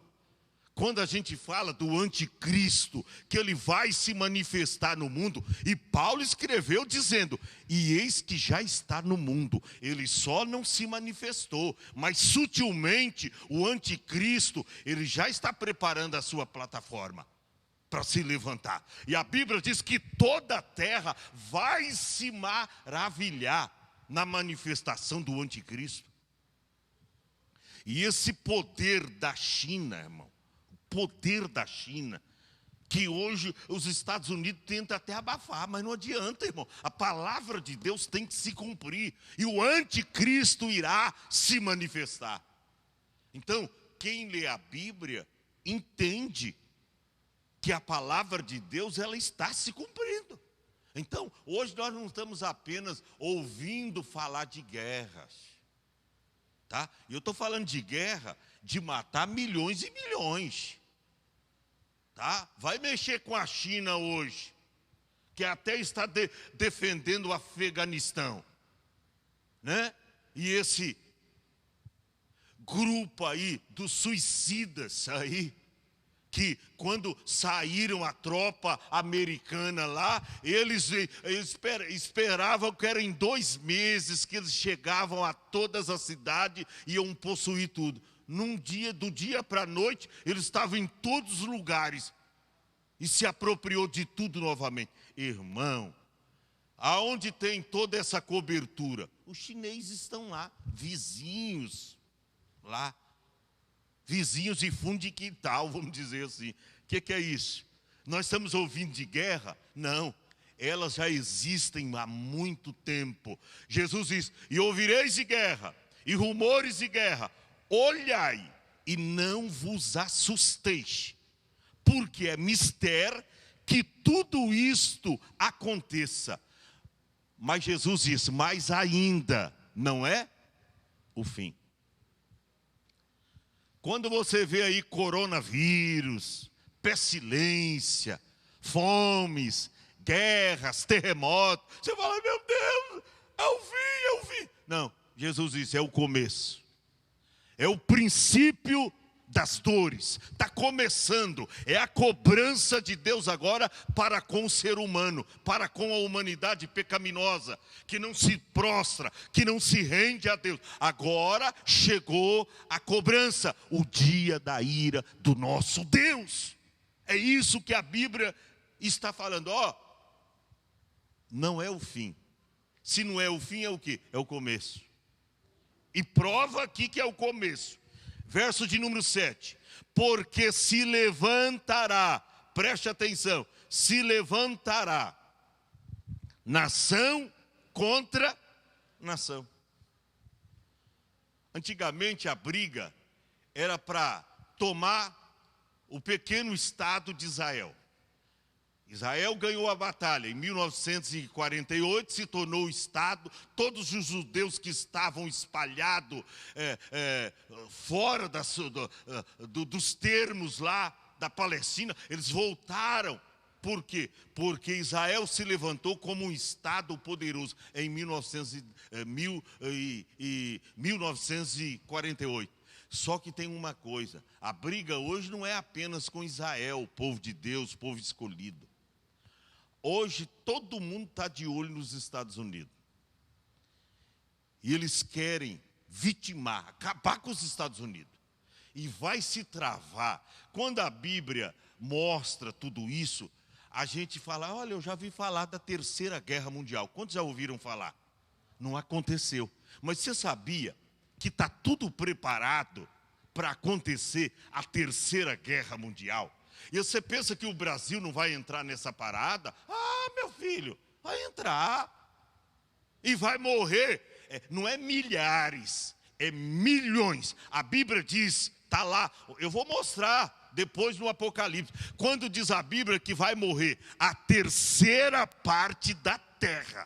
Quando a gente fala do anticristo, que ele vai se manifestar no mundo, e Paulo escreveu dizendo, e eis que já está no mundo, ele só não se manifestou, mas sutilmente o anticristo, ele já está preparando a sua plataforma para se levantar. E a Bíblia diz que toda a terra vai se maravilhar na manifestação do anticristo. E esse poder da China, irmão, poder da China, que hoje os Estados Unidos tentam até abafar, mas não adianta, irmão. A palavra de Deus tem que se cumprir, e o anticristo irá se manifestar. Então, quem lê a Bíblia, entende que a palavra de Deus, ela está se cumprindo. Então, hoje nós não estamos apenas ouvindo falar de guerras, tá? Eu estou falando de guerra, de matar milhões e milhões. Tá? Vai mexer com a China hoje, que até está defendendo o Afeganistão, né? E esse grupo aí dos suicidas aí, que quando saíram a tropa americana lá, eles esperavam que era em 2 meses que eles chegavam a todas as cidades e iam possuir tudo. Do dia para a noite, eles estavam em todos os lugares e se apropriou de tudo novamente. Irmão, aonde tem toda essa cobertura? Os chineses estão lá, vizinhos lá. Vizinhos de fundo de quintal, vamos dizer assim. O que é isso? Nós estamos ouvindo de guerra? Não, elas já existem há muito tempo. Jesus diz, e ouvireis de guerra, e rumores de guerra. Olhai, e não vos assusteis, porque é mister que tudo isto aconteça. Mas Jesus diz, mas ainda não é o fim. Quando você vê aí coronavírus, pestilência, fomes, guerras, terremotos, você fala, meu Deus, é o fim. Não, Jesus disse, é o começo. É o princípio das dores. Está começando. É a cobrança de Deus agora para com o ser humano, para com a humanidade pecaminosa, que não se prostra, que não se rende a Deus. Agora chegou a cobrança, o dia da ira do nosso Deus. É isso que a Bíblia está falando. Não é o fim. Se não é o fim, é o quê? É o começo. E prova aqui que é o começo. Verso de número 7. Porque se levantará, preste atenção, se levantará nação contra nação. Antigamente a briga era para tomar o pequeno estado de Israel. Israel ganhou a batalha em 1948, se tornou Estado. Todos os judeus que estavam espalhados fora dos termos lá da Palestina, eles voltaram. Por quê? Porque Israel se levantou como um Estado poderoso em 1948. Só que tem uma coisa, a briga hoje não é apenas com Israel, o povo de Deus, o povo escolhido. Hoje todo mundo está de olho nos Estados Unidos. E eles querem vitimar, acabar com os Estados Unidos. E vai se travar. Quando a Bíblia mostra tudo isso, a gente fala, olha, eu já vi falar da Terceira Guerra Mundial. Quantos já ouviram falar? Não aconteceu. Mas você sabia que está tudo preparado para acontecer a Terceira Guerra Mundial? E você pensa que o Brasil não vai entrar nessa parada? Ah, meu filho, vai entrar. E vai morrer. Não é milhares, é milhões. A Bíblia diz, está lá, eu vou mostrar depois no Apocalipse. Quando diz a Bíblia que vai morrer a terceira parte da terra,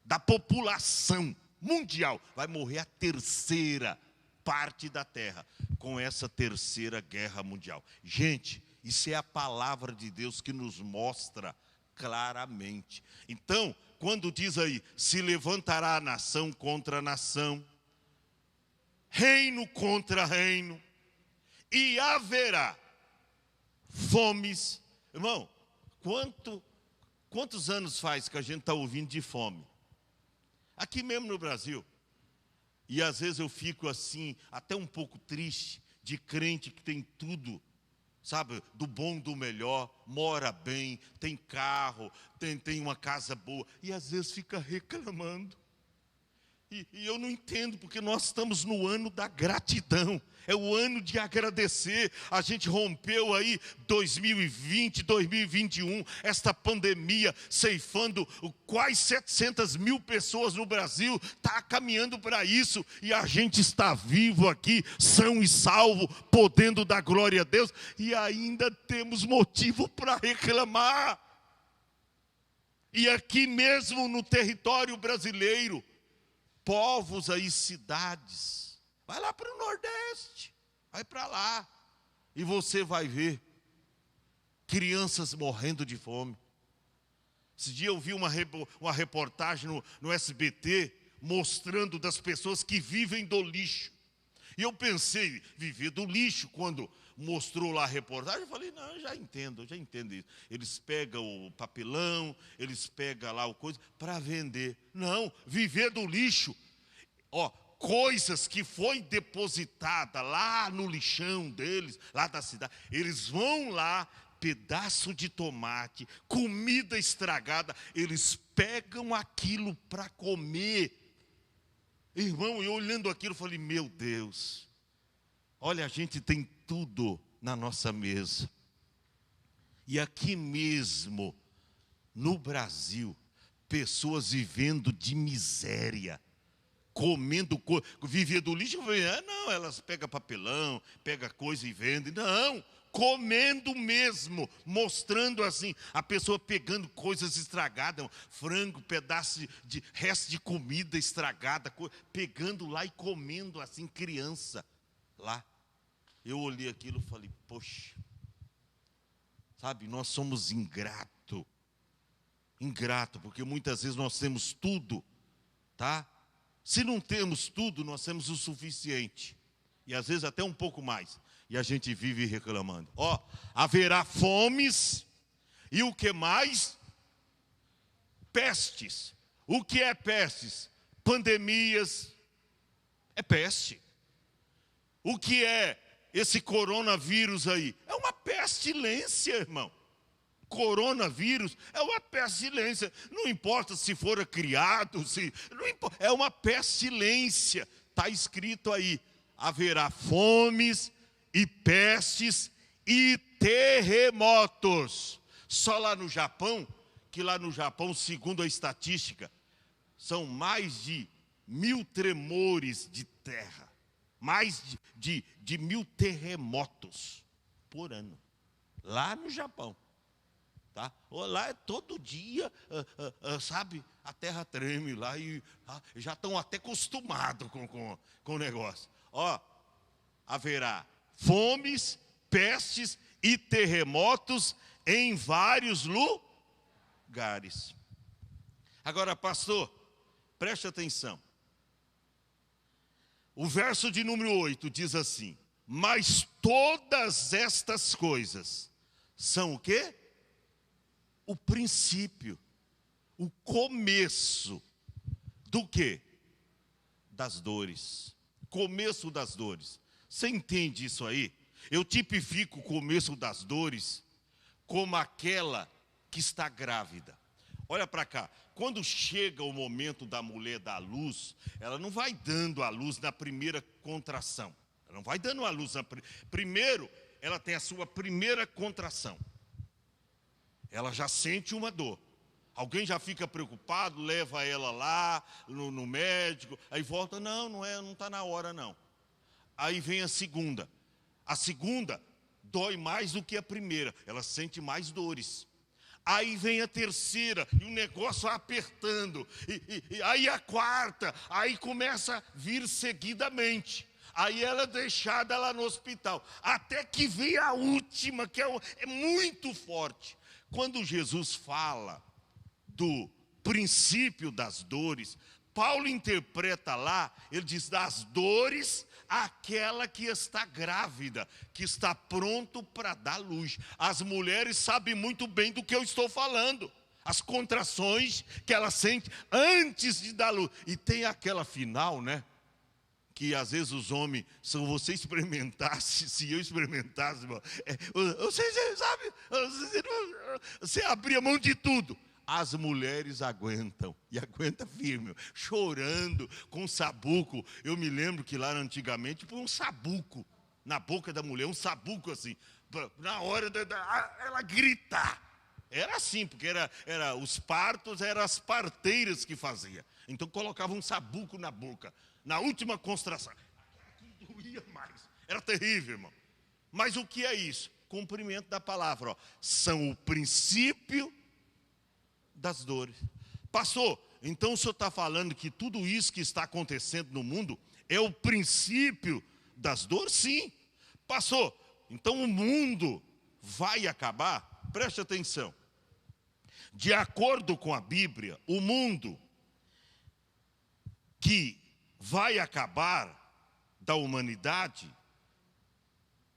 da população mundial, vai morrer a terceira parte da terra com essa Terceira Guerra Mundial. Gente, isso é a palavra de Deus que nos mostra claramente. Então, quando diz aí, se levantará nação contra nação, reino contra reino, e haverá fomes. Irmão, quantos anos faz que a gente está ouvindo de fome? Aqui mesmo no Brasil. E às vezes eu fico assim, até um pouco triste, de crente que tem tudo, sabe, do bom, do melhor, mora bem, tem carro, tem uma casa boa, e às vezes fica reclamando. E eu não entendo, porque nós estamos no ano da gratidão, é o ano de agradecer. A gente rompeu aí 2020, 2021, esta pandemia ceifando quase 700 mil pessoas no Brasil, está caminhando para isso, e a gente está vivo aqui, são e salvo, podendo dar glória a Deus, e ainda temos motivo para reclamar. E aqui mesmo no território brasileiro, povos aí, cidades, vai lá para o Nordeste, vai para lá, e você vai ver crianças morrendo de fome. Esse dia eu vi uma reportagem no SBT, mostrando das pessoas que vivem do lixo. E eu pensei, viver do lixo, quando mostrou lá a reportagem, eu falei, não, eu já entendo isso. Eles pegam o papelão, eles pegam lá o coisa para vender. Não, viver do lixo. Coisas que foi depositada lá no lixão deles, lá da cidade, eles vão lá, pedaço de tomate, comida estragada, eles pegam aquilo para comer. Irmão, eu olhando aquilo, eu falei, meu Deus, olha, a gente tem tudo na nossa mesa. E aqui mesmo, no Brasil, pessoas vivendo de miséria, comendo, viver do lixo. Eu falei, não, elas pegam papelão, pegam coisa e vendem. Não, comendo mesmo, mostrando assim, a pessoa pegando coisas estragadas, frango, pedaço de resto de comida estragada, pegando lá e comendo assim, criança lá. Eu olhei aquilo e falei, poxa, sabe, nós somos ingrato, porque muitas vezes nós temos tudo, tá? Se não temos tudo, nós temos o suficiente, e às vezes até um pouco mais, e a gente vive reclamando. Haverá fomes, e o que mais? Pestes. O que é pestes? Pandemias, é peste. O que é esse coronavírus aí? É uma pestilência, irmão. Coronavírus é uma pestilência. Não importa se for criado, não importa, é uma pestilência. Está escrito aí: haverá fomes e pestes e terremotos. Só lá no Japão, que lá no Japão, segundo a estatística, são mais de 1000 tremores de terra. Mais de 1000 terremotos por ano. Lá no Japão. Tá? Lá é todo dia, sabe, a terra treme lá e já estão até acostumados com o negócio. Haverá fomes, pestes e terremotos em vários lugares. Agora, pastor, preste atenção. O verso de número 8 diz assim: mas todas estas coisas são o quê? O princípio, o começo do quê? Das dores. Começo das dores. Você entende isso aí? Eu tipifico o começo das dores como aquela que está grávida. Olha para cá. Quando chega o momento da mulher dar à luz, ela não vai dando a luz na primeira contração. Ela não vai dando a luz. Primeiro, ela tem a sua primeira contração. Ela já sente uma dor. Alguém já fica preocupado, leva ela lá no médico, aí volta, não está na hora não. Aí vem a segunda. A segunda dói mais do que a primeira, ela sente mais dores. Aí vem a terceira, e o negócio apertando. E aí a quarta, aí começa a vir seguidamente. Aí ela é deixada lá no hospital. Até que vem a última, que é muito forte. Quando Jesus fala do princípio das dores, Paulo interpreta lá, ele diz, das dores, aquela que está grávida, que está pronto para dar luz. As mulheres sabem muito bem do que eu estou falando. As contrações que ela sente antes de dar luz. E tem aquela final, né? Que às vezes os homens, se você experimentasse, se eu experimentasse, você sabe, você abria mão de tudo. As mulheres aguentam, e aguentam firme, chorando, com sabuco. Eu me lembro que lá antigamente põe um sabuco na boca da mulher, um sabuco assim, na hora ela gritar. Era assim, porque os partos eram as parteiras que faziam. Então colocavam um sabuco na boca. Na última constração, doía mais, era terrível, irmão. Mas o que é isso? Cumprimento da palavra, são o princípio das dores. Pastor, então o senhor está falando que tudo isso que está acontecendo no mundo é o princípio das dores? Sim. Pastor, então o mundo vai acabar? Preste atenção. De acordo com a Bíblia, o mundo que vai acabar da humanidade,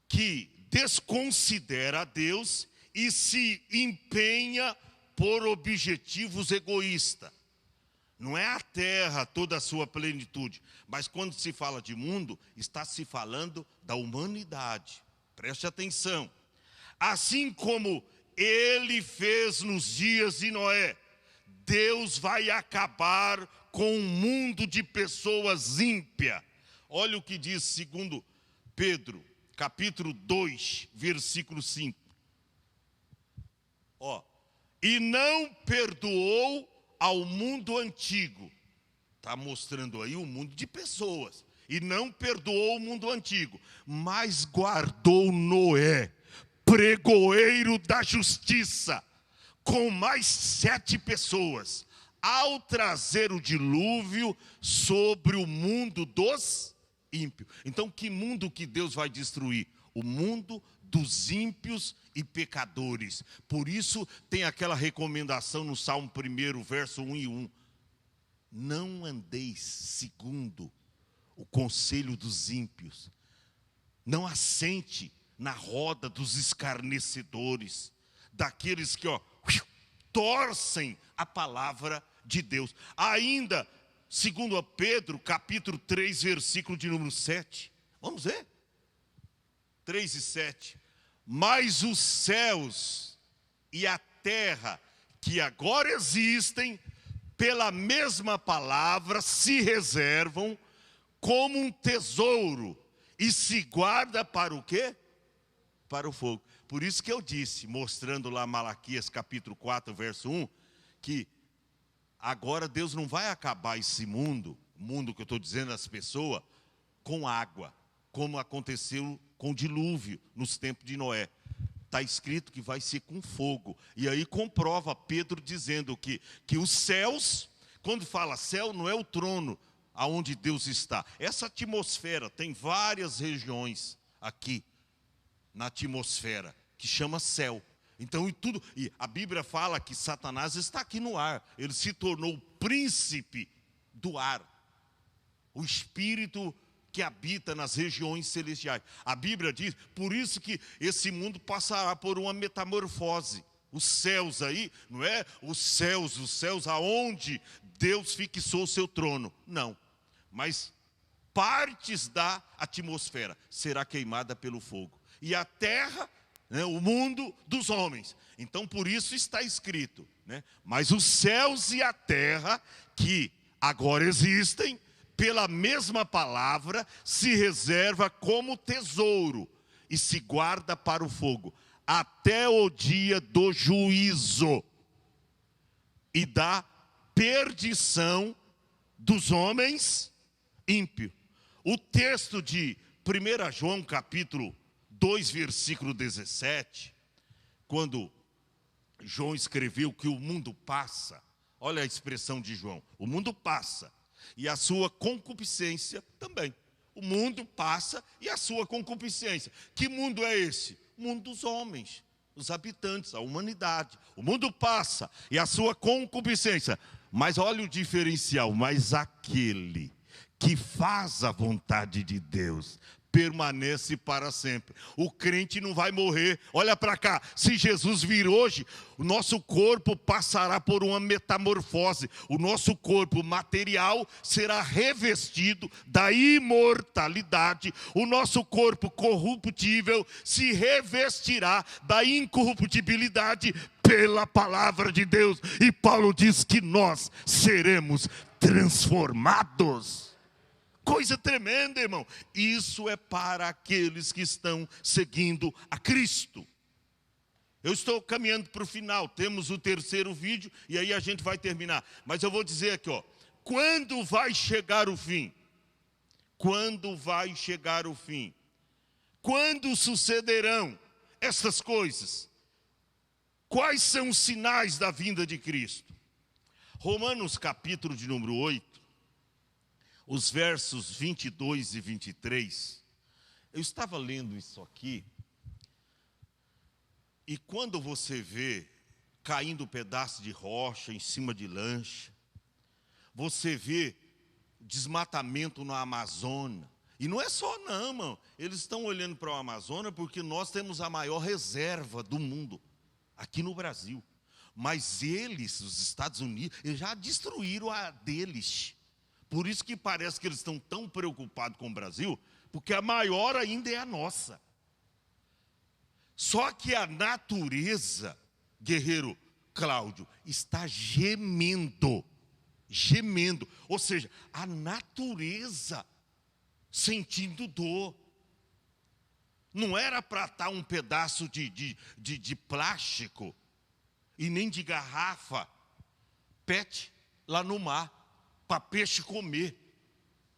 que desconsidera a Deus e se empenha por objetivos egoístas. Não é a terra toda a sua plenitude, mas quando se fala de mundo, está se falando da humanidade. Preste atenção. Assim como ele fez nos dias de Noé, Deus vai acabar com um mundo de pessoas ímpias. Olha o que diz segundo Pedro, capítulo 2, versículo 5. E não perdoou ao mundo antigo. Está mostrando aí o mundo de pessoas. E não perdoou o mundo antigo, mas guardou Noé, pregoeiro da justiça, com mais 7 pessoas, ao trazer o dilúvio sobre o mundo dos ímpios. Então, que mundo que Deus vai destruir? o mundo dos ímpios e pecadores. Por isso tem aquela recomendação no Salmo 1, verso 1 e 1. Não andeis segundo o conselho dos ímpios. Não assente na roda dos escarnecedores, daqueles que torcem a palavra de Deus. Ainda, segundo Pedro, capítulo 3, versículo de número 7. Vamos ver? 3 e 7. Mas os céus e a terra que agora existem, pela mesma palavra, se reservam como um tesouro e se guarda para o quê? Para o fogo. Por isso que eu disse, mostrando lá Malaquias capítulo 4, verso 1, que agora Deus não vai acabar esse mundo, o mundo que eu estou dizendo às pessoas, com água, como aconteceu com o dilúvio nos tempos de Noé. Está escrito que vai ser com fogo. E aí comprova Pedro dizendo que os céus, quando fala céu, não é o trono aonde Deus está. Essa atmosfera tem várias regiões aqui na atmosfera que chama céu. Então, e a Bíblia fala que Satanás está aqui no ar. Ele se tornou o príncipe do ar, o espírito que habita nas regiões celestiais. A Bíblia diz, por isso que esse mundo passará por uma metamorfose. Os céus aí, não é os céus aonde Deus fixou o seu trono. Não, mas partes da atmosfera será queimada pelo fogo. E a terra, né, o mundo dos homens. Então, por isso está escrito, né? Mas os céus e a terra, que agora existem, pela mesma palavra, se reserva como tesouro e se guarda para o fogo, até o dia do juízo e da perdição dos homens ímpios. O texto de 1 João capítulo 2, versículo 17, quando João escreveu que o mundo passa, olha a expressão de João, o mundo passa, e a sua concupiscência também. O mundo passa e a sua concupiscência. Que mundo é esse? O mundo dos homens, os habitantes, a humanidade. O mundo passa e a sua concupiscência. Mas olha o diferencial, mas aquele que faz a vontade de Deus permanece para sempre. O crente não vai morrer. Olha para cá, se Jesus vir hoje, o nosso corpo passará por uma metamorfose. O nosso corpo material será revestido da imortalidade. O nosso corpo corruptível se revestirá da incorruptibilidade pela palavra de Deus. E Paulo diz que nós seremos transformados. Coisa tremenda, irmão. Isso é para aqueles que estão seguindo a Cristo. Eu estou caminhando para o final. Temos o terceiro vídeo e aí a gente vai terminar. Mas eu vou dizer aqui, quando vai chegar o fim? Quando vai chegar o fim? Quando sucederão essas coisas? Quais são os sinais da vinda de Cristo? Romanos capítulo de número 8. Os versos 22 e 23, eu estava lendo isso aqui, e quando você vê caindo pedaço de rocha em cima de lancha, você vê desmatamento na Amazônia, e não é só não, irmão, eles estão olhando para o Amazônia porque nós temos a maior reserva do mundo, aqui no Brasil, mas eles, os Estados Unidos, eles já destruíram a deles. Por isso que parece que eles estão tão preocupados com o Brasil, porque a maior ainda é a nossa. Só que a natureza, guerreiro Cláudio, está gemendo. Gemendo. Ou seja, a natureza sentindo dor. Não era para estar um pedaço de plástico e nem de garrafa PET lá no mar. Para peixe comer,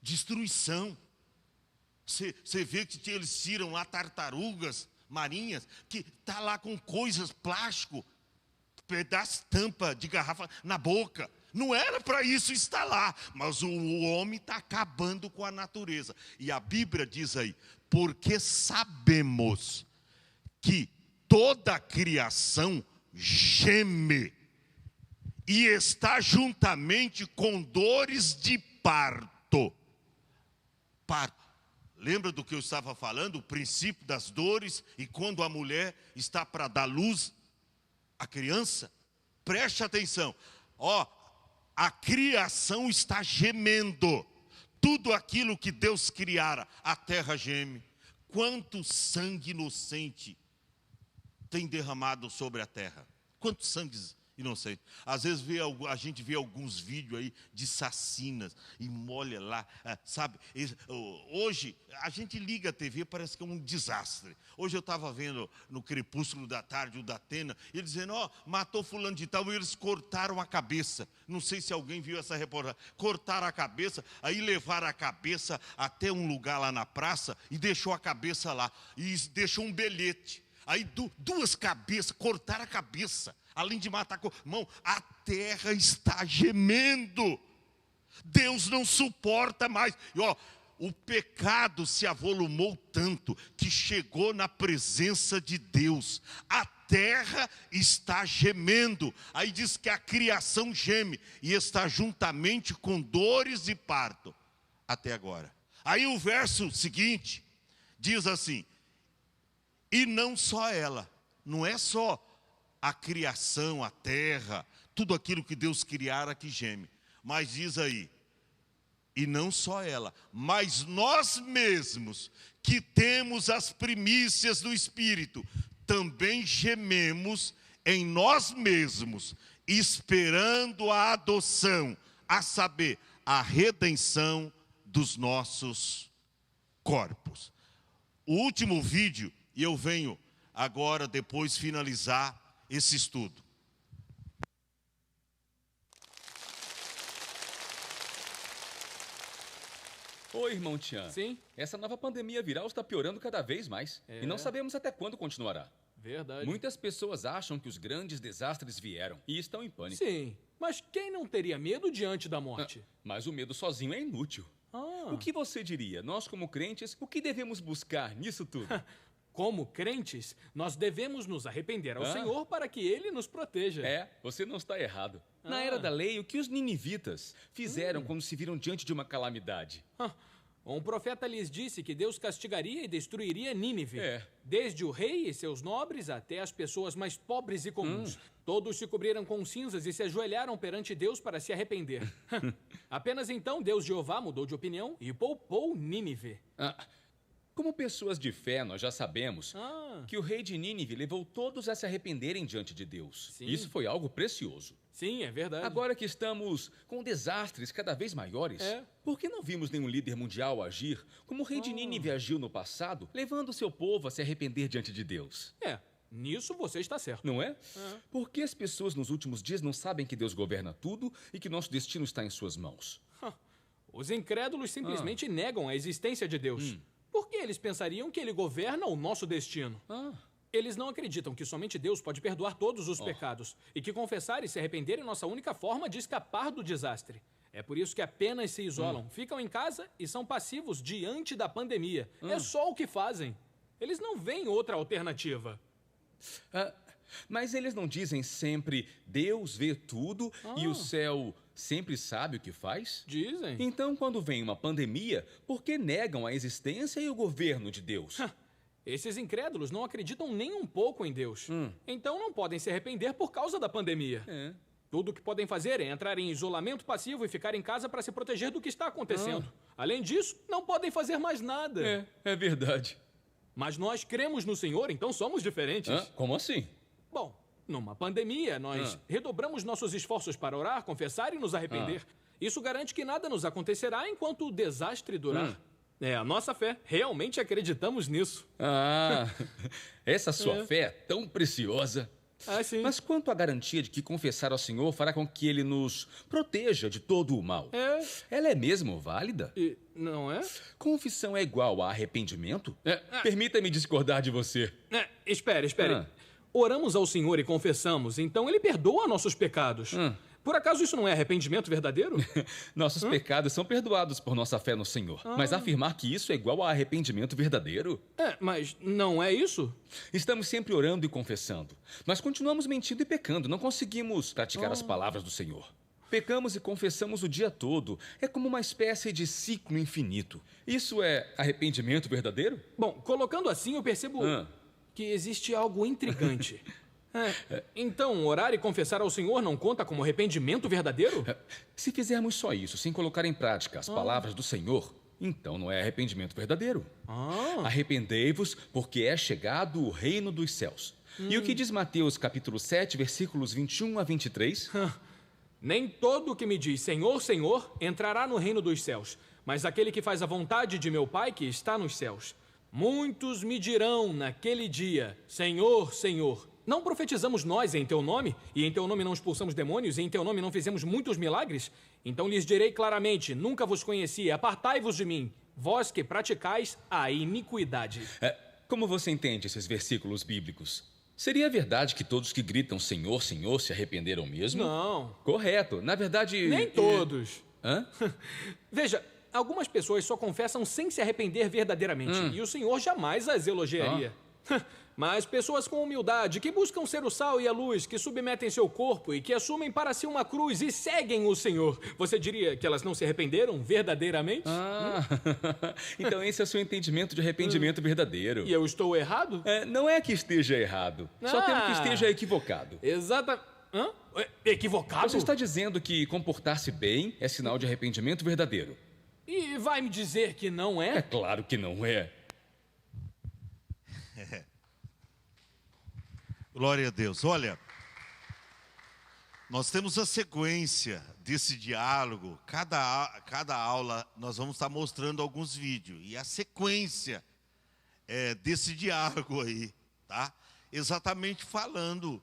destruição. Você vê que eles tiram lá tartarugas marinhas, que está lá com coisas, plástico, pedaço, tampa de garrafa na boca. Não era para isso estar lá, mas o homem está acabando com a natureza. E a Bíblia diz aí, porque sabemos que toda a criação geme e está juntamente com dores de parto. Parto. Lembra do que eu estava falando? O princípio das dores, e quando a mulher está para dar luz à criança, preste atenção. A criação está gemendo. Tudo aquilo que Deus criara, a terra geme. Quanto sangue inocente tem derramado sobre a terra? Quantos sangues inocentes? Às vezes a gente vê alguns vídeos aí de assassinas e olha lá, sabe? Hoje a gente liga a TV, parece que é um desastre. Hoje eu estava vendo no Crepúsculo da Tarde, o da Atena, ele dizendo, matou fulano de tal, e eles cortaram a cabeça. Não sei se alguém viu essa reportagem. Cortaram a cabeça, aí levaram a cabeça até um lugar lá na praça e deixou a cabeça lá. E deixou um bilhete. Aí duas cabeças, cortaram a cabeça. Além de matar, irmão, a terra está gemendo. Deus não suporta mais. E o pecado se avolumou tanto que chegou na presença de Deus. A terra está gemendo. Aí diz que a criação geme e está juntamente com dores de parto. Até agora. Aí o verso seguinte diz assim: e não só ela, não é só a criação, a terra, tudo aquilo que Deus criara que geme. Mas diz aí, e não só ela, mas nós mesmos, que temos as primícias do Espírito, também gememos em nós mesmos, esperando a adoção, a saber, a redenção dos nossos corpos. O último vídeo, e eu venho agora depois finalizar esse estudo. Oi, irmão Tian. Sim? Essa nova pandemia viral está piorando cada vez mais. E não sabemos até quando continuará. Verdade. Muitas pessoas acham que os grandes desastres vieram e estão em pânico. Sim, mas quem não teria medo diante da morte? Mas o medo sozinho é inútil. O que você diria? Nós, como crentes, o que devemos buscar nisso tudo? Como crentes, nós devemos nos arrepender ao Senhor para que Ele nos proteja. Você não está errado. Na era da lei, o que os ninivitas fizeram quando se viram diante de uma calamidade? Um profeta lhes disse que Deus castigaria e destruiria Nínive. Desde o rei e seus nobres até as pessoas mais pobres e comuns. Todos se cobriram com cinzas e se ajoelharam perante Deus para se arrepender. Apenas então Deus Jeová mudou de opinião e poupou Nínive. Como pessoas de fé, nós já sabemos que o rei de Nínive levou todos a se arrependerem diante de Deus. Sim. Isso foi algo precioso. Sim, é verdade. Agora que estamos com desastres cada vez maiores, por que não vimos nenhum líder mundial agir como o rei de Nínive agiu no passado, levando seu povo a se arrepender diante de Deus? Nisso você está certo. Não é? Por que as pessoas nos últimos dias não sabem que Deus governa tudo e que nosso destino está em suas mãos? Os incrédulos simplesmente negam a existência de Deus. Por que eles pensariam que Ele governa o nosso destino? Eles não acreditam que somente Deus pode perdoar todos os pecados e que confessar e se arrepender é nossa única forma de escapar do desastre. É por isso que apenas se isolam, ficam em casa e são passivos diante da pandemia. É só o que fazem. Eles não veem outra alternativa. Mas eles não dizem sempre, Deus vê tudo e o céu sempre sabe o que faz? Dizem. Então, quando vem uma pandemia, por que negam a existência e o governo de Deus? Esses incrédulos não acreditam nem um pouco em Deus. Então não podem se arrepender por causa da pandemia. Tudo o que podem fazer é entrar em isolamento passivo e ficar em casa para se proteger do que está acontecendo. Além disso, não podem fazer mais nada. É verdade. Mas nós cremos no Senhor, então somos diferentes. Como assim? Bom, numa pandemia, nós redobramos nossos esforços para orar, confessar e nos arrepender. Isso garante que nada nos acontecerá enquanto o desastre durar. É a nossa fé. Realmente acreditamos nisso. Essa sua fé é tão preciosa. Sim. Mas quanto à garantia de que confessar ao Senhor fará com que Ele nos proteja de todo o mal? Ela é mesmo válida? Não é? Confissão é igual a arrependimento? Permita-me discordar de você. Espere. Oramos ao Senhor e confessamos, então Ele perdoa nossos pecados. Por acaso isso não é arrependimento verdadeiro? Nossos pecados são perdoados por nossa fé no Senhor. Mas afirmar que isso é igual a arrependimento verdadeiro? Mas não é isso? Estamos sempre orando e confessando, mas continuamos mentindo e pecando. Não conseguimos praticar as palavras do Senhor. Pecamos e confessamos o dia todo. É como uma espécie de ciclo infinito. Isso é arrependimento verdadeiro? Bom, colocando assim, eu percebo que existe algo intrigante. Então, orar e confessar ao Senhor não conta como arrependimento verdadeiro? Se fizermos só isso, sem colocar em prática as palavras do Senhor, então não é arrependimento verdadeiro. Arrependei-vos, porque é chegado o reino dos céus. E o que diz Mateus capítulo 7, versículos 21 a 23? Nem todo o que me diz Senhor, Senhor, entrará no reino dos céus, mas aquele que faz a vontade de meu Pai que está nos céus. Muitos me dirão naquele dia, Senhor, Senhor, não profetizamos nós em teu nome, e em teu nome não expulsamos demônios, e em teu nome não fizemos muitos milagres? Então lhes direi claramente, nunca vos conheci, apartai-vos de mim, vós que praticais a iniquidade. Como você entende esses versículos bíblicos? Seria verdade que todos que gritam Senhor, Senhor se arrependeram mesmo? Não. Correto. Na verdade... Nem todos. Hã? Veja, algumas pessoas só confessam sem se arrepender verdadeiramente, e o Senhor jamais as elogiaria. Mas pessoas com humildade, que buscam ser o sal e a luz, que submetem seu corpo e que assumem para si uma cruz e seguem o Senhor, você diria que elas não se arrependeram verdadeiramente? Então esse é o seu entendimento de arrependimento verdadeiro. E eu estou errado? Não é que esteja errado, só temo que esteja equivocado. Equivocado? Você está dizendo que comportar-se bem é sinal de arrependimento verdadeiro. E vai me dizer que não é? É claro que não é. Glória a Deus. Olha, nós temos a sequência desse diálogo. Cada aula nós vamos estar mostrando alguns vídeos. E a sequência desse diálogo aí, tá? Exatamente falando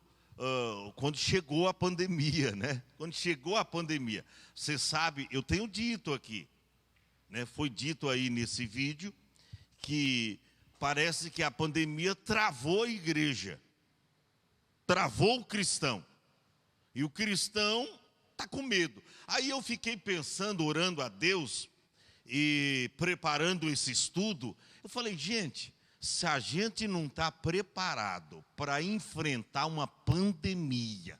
quando chegou a pandemia, né? Quando chegou a pandemia. Você sabe, eu tenho dito aqui, né? Foi dito aí nesse vídeo que parece que a pandemia travou a igreja. Travou o cristão. E o cristão está com medo. Aí eu fiquei pensando, orando a Deus e preparando esse estudo. Eu falei, gente, se a gente não está preparado para enfrentar uma pandemia,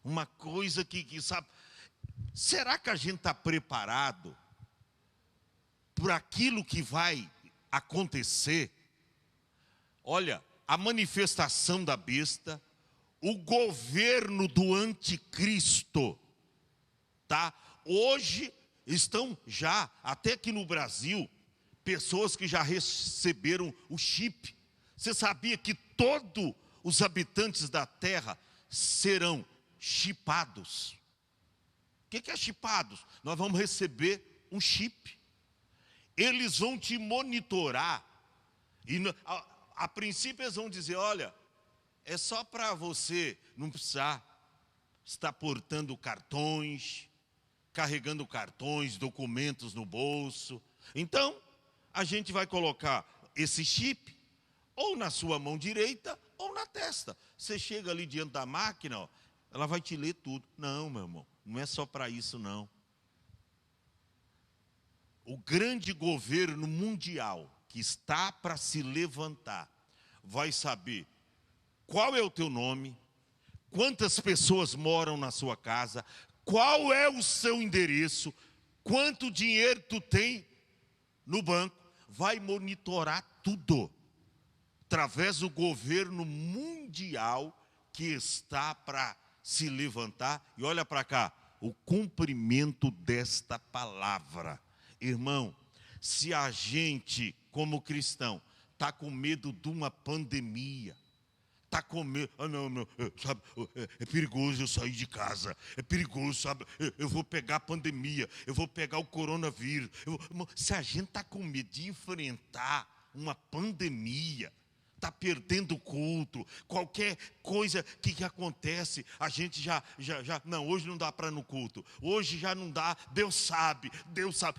uma coisa que sabe, será que a gente está preparado para aquilo que vai acontecer? Olha, a manifestação da besta, o governo do anticristo, tá? Hoje estão já, até aqui no Brasil, pessoas que já receberam o chip. Você sabia que todos os habitantes da terra serão chipados? O que é chipados? Nós vamos receber um chip. Eles vão te monitorar. E a princípio eles vão dizer, olha, é só para você não precisar estar portando cartões, carregando cartões, documentos no bolso. Então, a gente vai colocar esse chip ou na sua mão direita ou na testa. Você chega ali diante da máquina, ó, ela vai te ler tudo. Não, meu irmão, não é só para isso, não. O grande governo mundial que está para se levantar vai saber qual é o teu nome, quantas pessoas moram na sua casa, qual é o seu endereço, quanto dinheiro tu tem no banco, vai monitorar tudo, através do governo mundial que está para se levantar. E olha para cá, o cumprimento desta palavra. Irmão, se a gente, como cristão, está com medo de uma pandemia, está com medo, não, sabe, é perigoso eu sair de casa, é perigoso, sabe, eu vou pegar a pandemia, eu vou pegar o coronavírus. Se a gente está com medo de enfrentar uma pandemia, está perdendo o culto, qualquer coisa que acontece, a gente já, não, hoje não dá para ir no culto, hoje já não dá, Deus sabe.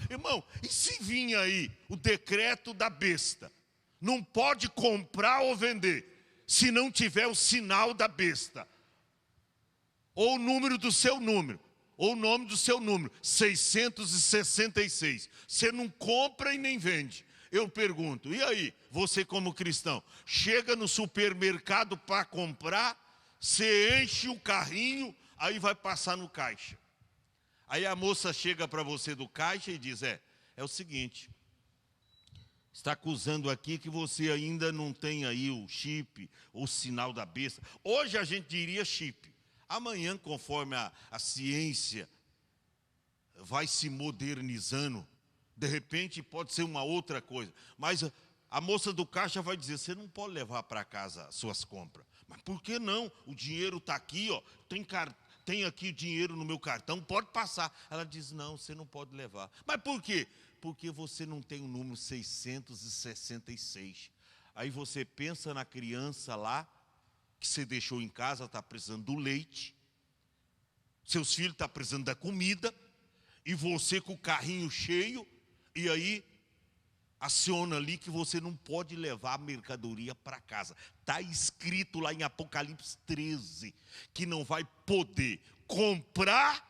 Irmão, e se vir aí o decreto da besta, não pode comprar ou vender, se não tiver o sinal da besta. ou o número do seu número, ou o nome do seu número, 666. Você não compra e nem vende. Eu pergunto, e aí, você como cristão, chega no supermercado para comprar, você enche o carrinho, aí vai passar no caixa. Aí a moça chega para você do caixa e diz, é o seguinte, está acusando aqui que você ainda não tem aí o chip, o sinal da besta. Hoje a gente diria chip. Amanhã, conforme a ciência vai se modernizando, de repente pode ser uma outra coisa. Mas a moça do caixa vai dizer, você não pode levar para casa as suas compras. Mas por que não? O dinheiro está aqui, ó, tem aqui dinheiro no meu cartão, pode passar. Ela diz, não, você não pode levar. Mas por quê? Porque você não tem o número 666. Aí você pensa na criança lá, que você deixou em casa, está precisando do leite, seus filhos estão precisando da comida, e você com o carrinho cheio, e aí aciona ali que você não pode levar a mercadoria para casa. Está escrito lá em Apocalipse 13, que não vai poder comprar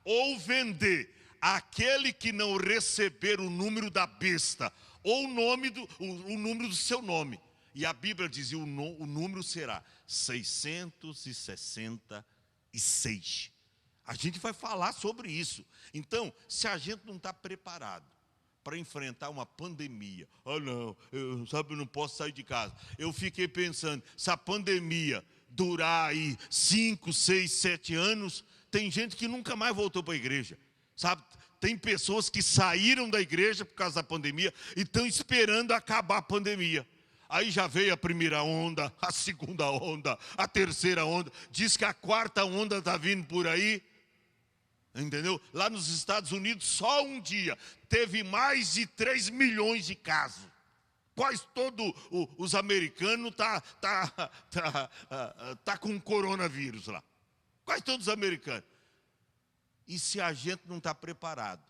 ou vender aquele que não receber o número da besta, ou o número do seu nome. E a Bíblia dizia, o número será 666. A gente vai falar sobre isso. Então, se a gente não está preparado para enfrentar uma pandemia, não, eu não posso sair de casa. Eu fiquei pensando, se a pandemia durar aí 5, 6, 7 anos, tem gente que nunca mais voltou para a igreja, sabe? Tem pessoas que saíram da igreja por causa da pandemia e estão esperando acabar a pandemia. Aí já veio a primeira onda, a segunda onda, a terceira onda. Diz que a quarta onda está vindo por aí. Entendeu? Lá nos Estados Unidos, só um dia, teve mais de 3 milhões de casos. Quase todos os americanos tá com coronavírus lá. Quase todos os americanos. E se a gente não está preparado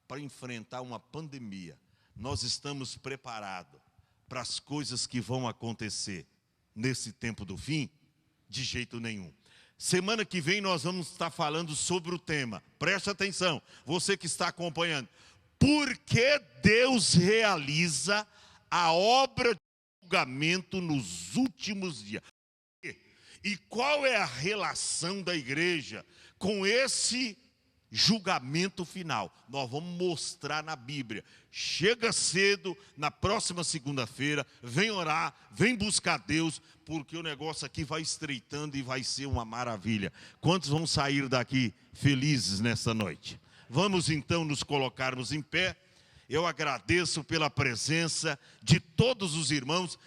para enfrentar uma pandemia, nós estamos preparados para as coisas que vão acontecer nesse tempo do fim? De jeito nenhum. Semana que vem nós vamos estar falando sobre o tema. Preste atenção, você que está acompanhando. Por que Deus realiza a obra de julgamento nos últimos dias? E qual é a relação da igreja com esse julgamento final? Nós vamos mostrar na Bíblia. Chega cedo, na próxima segunda-feira, vem orar, vem buscar Deus, porque o negócio aqui vai estreitando e vai ser uma maravilha. Quantos vão sair daqui felizes nessa noite? Vamos então nos colocarmos em pé. Eu agradeço pela presença de todos os irmãos.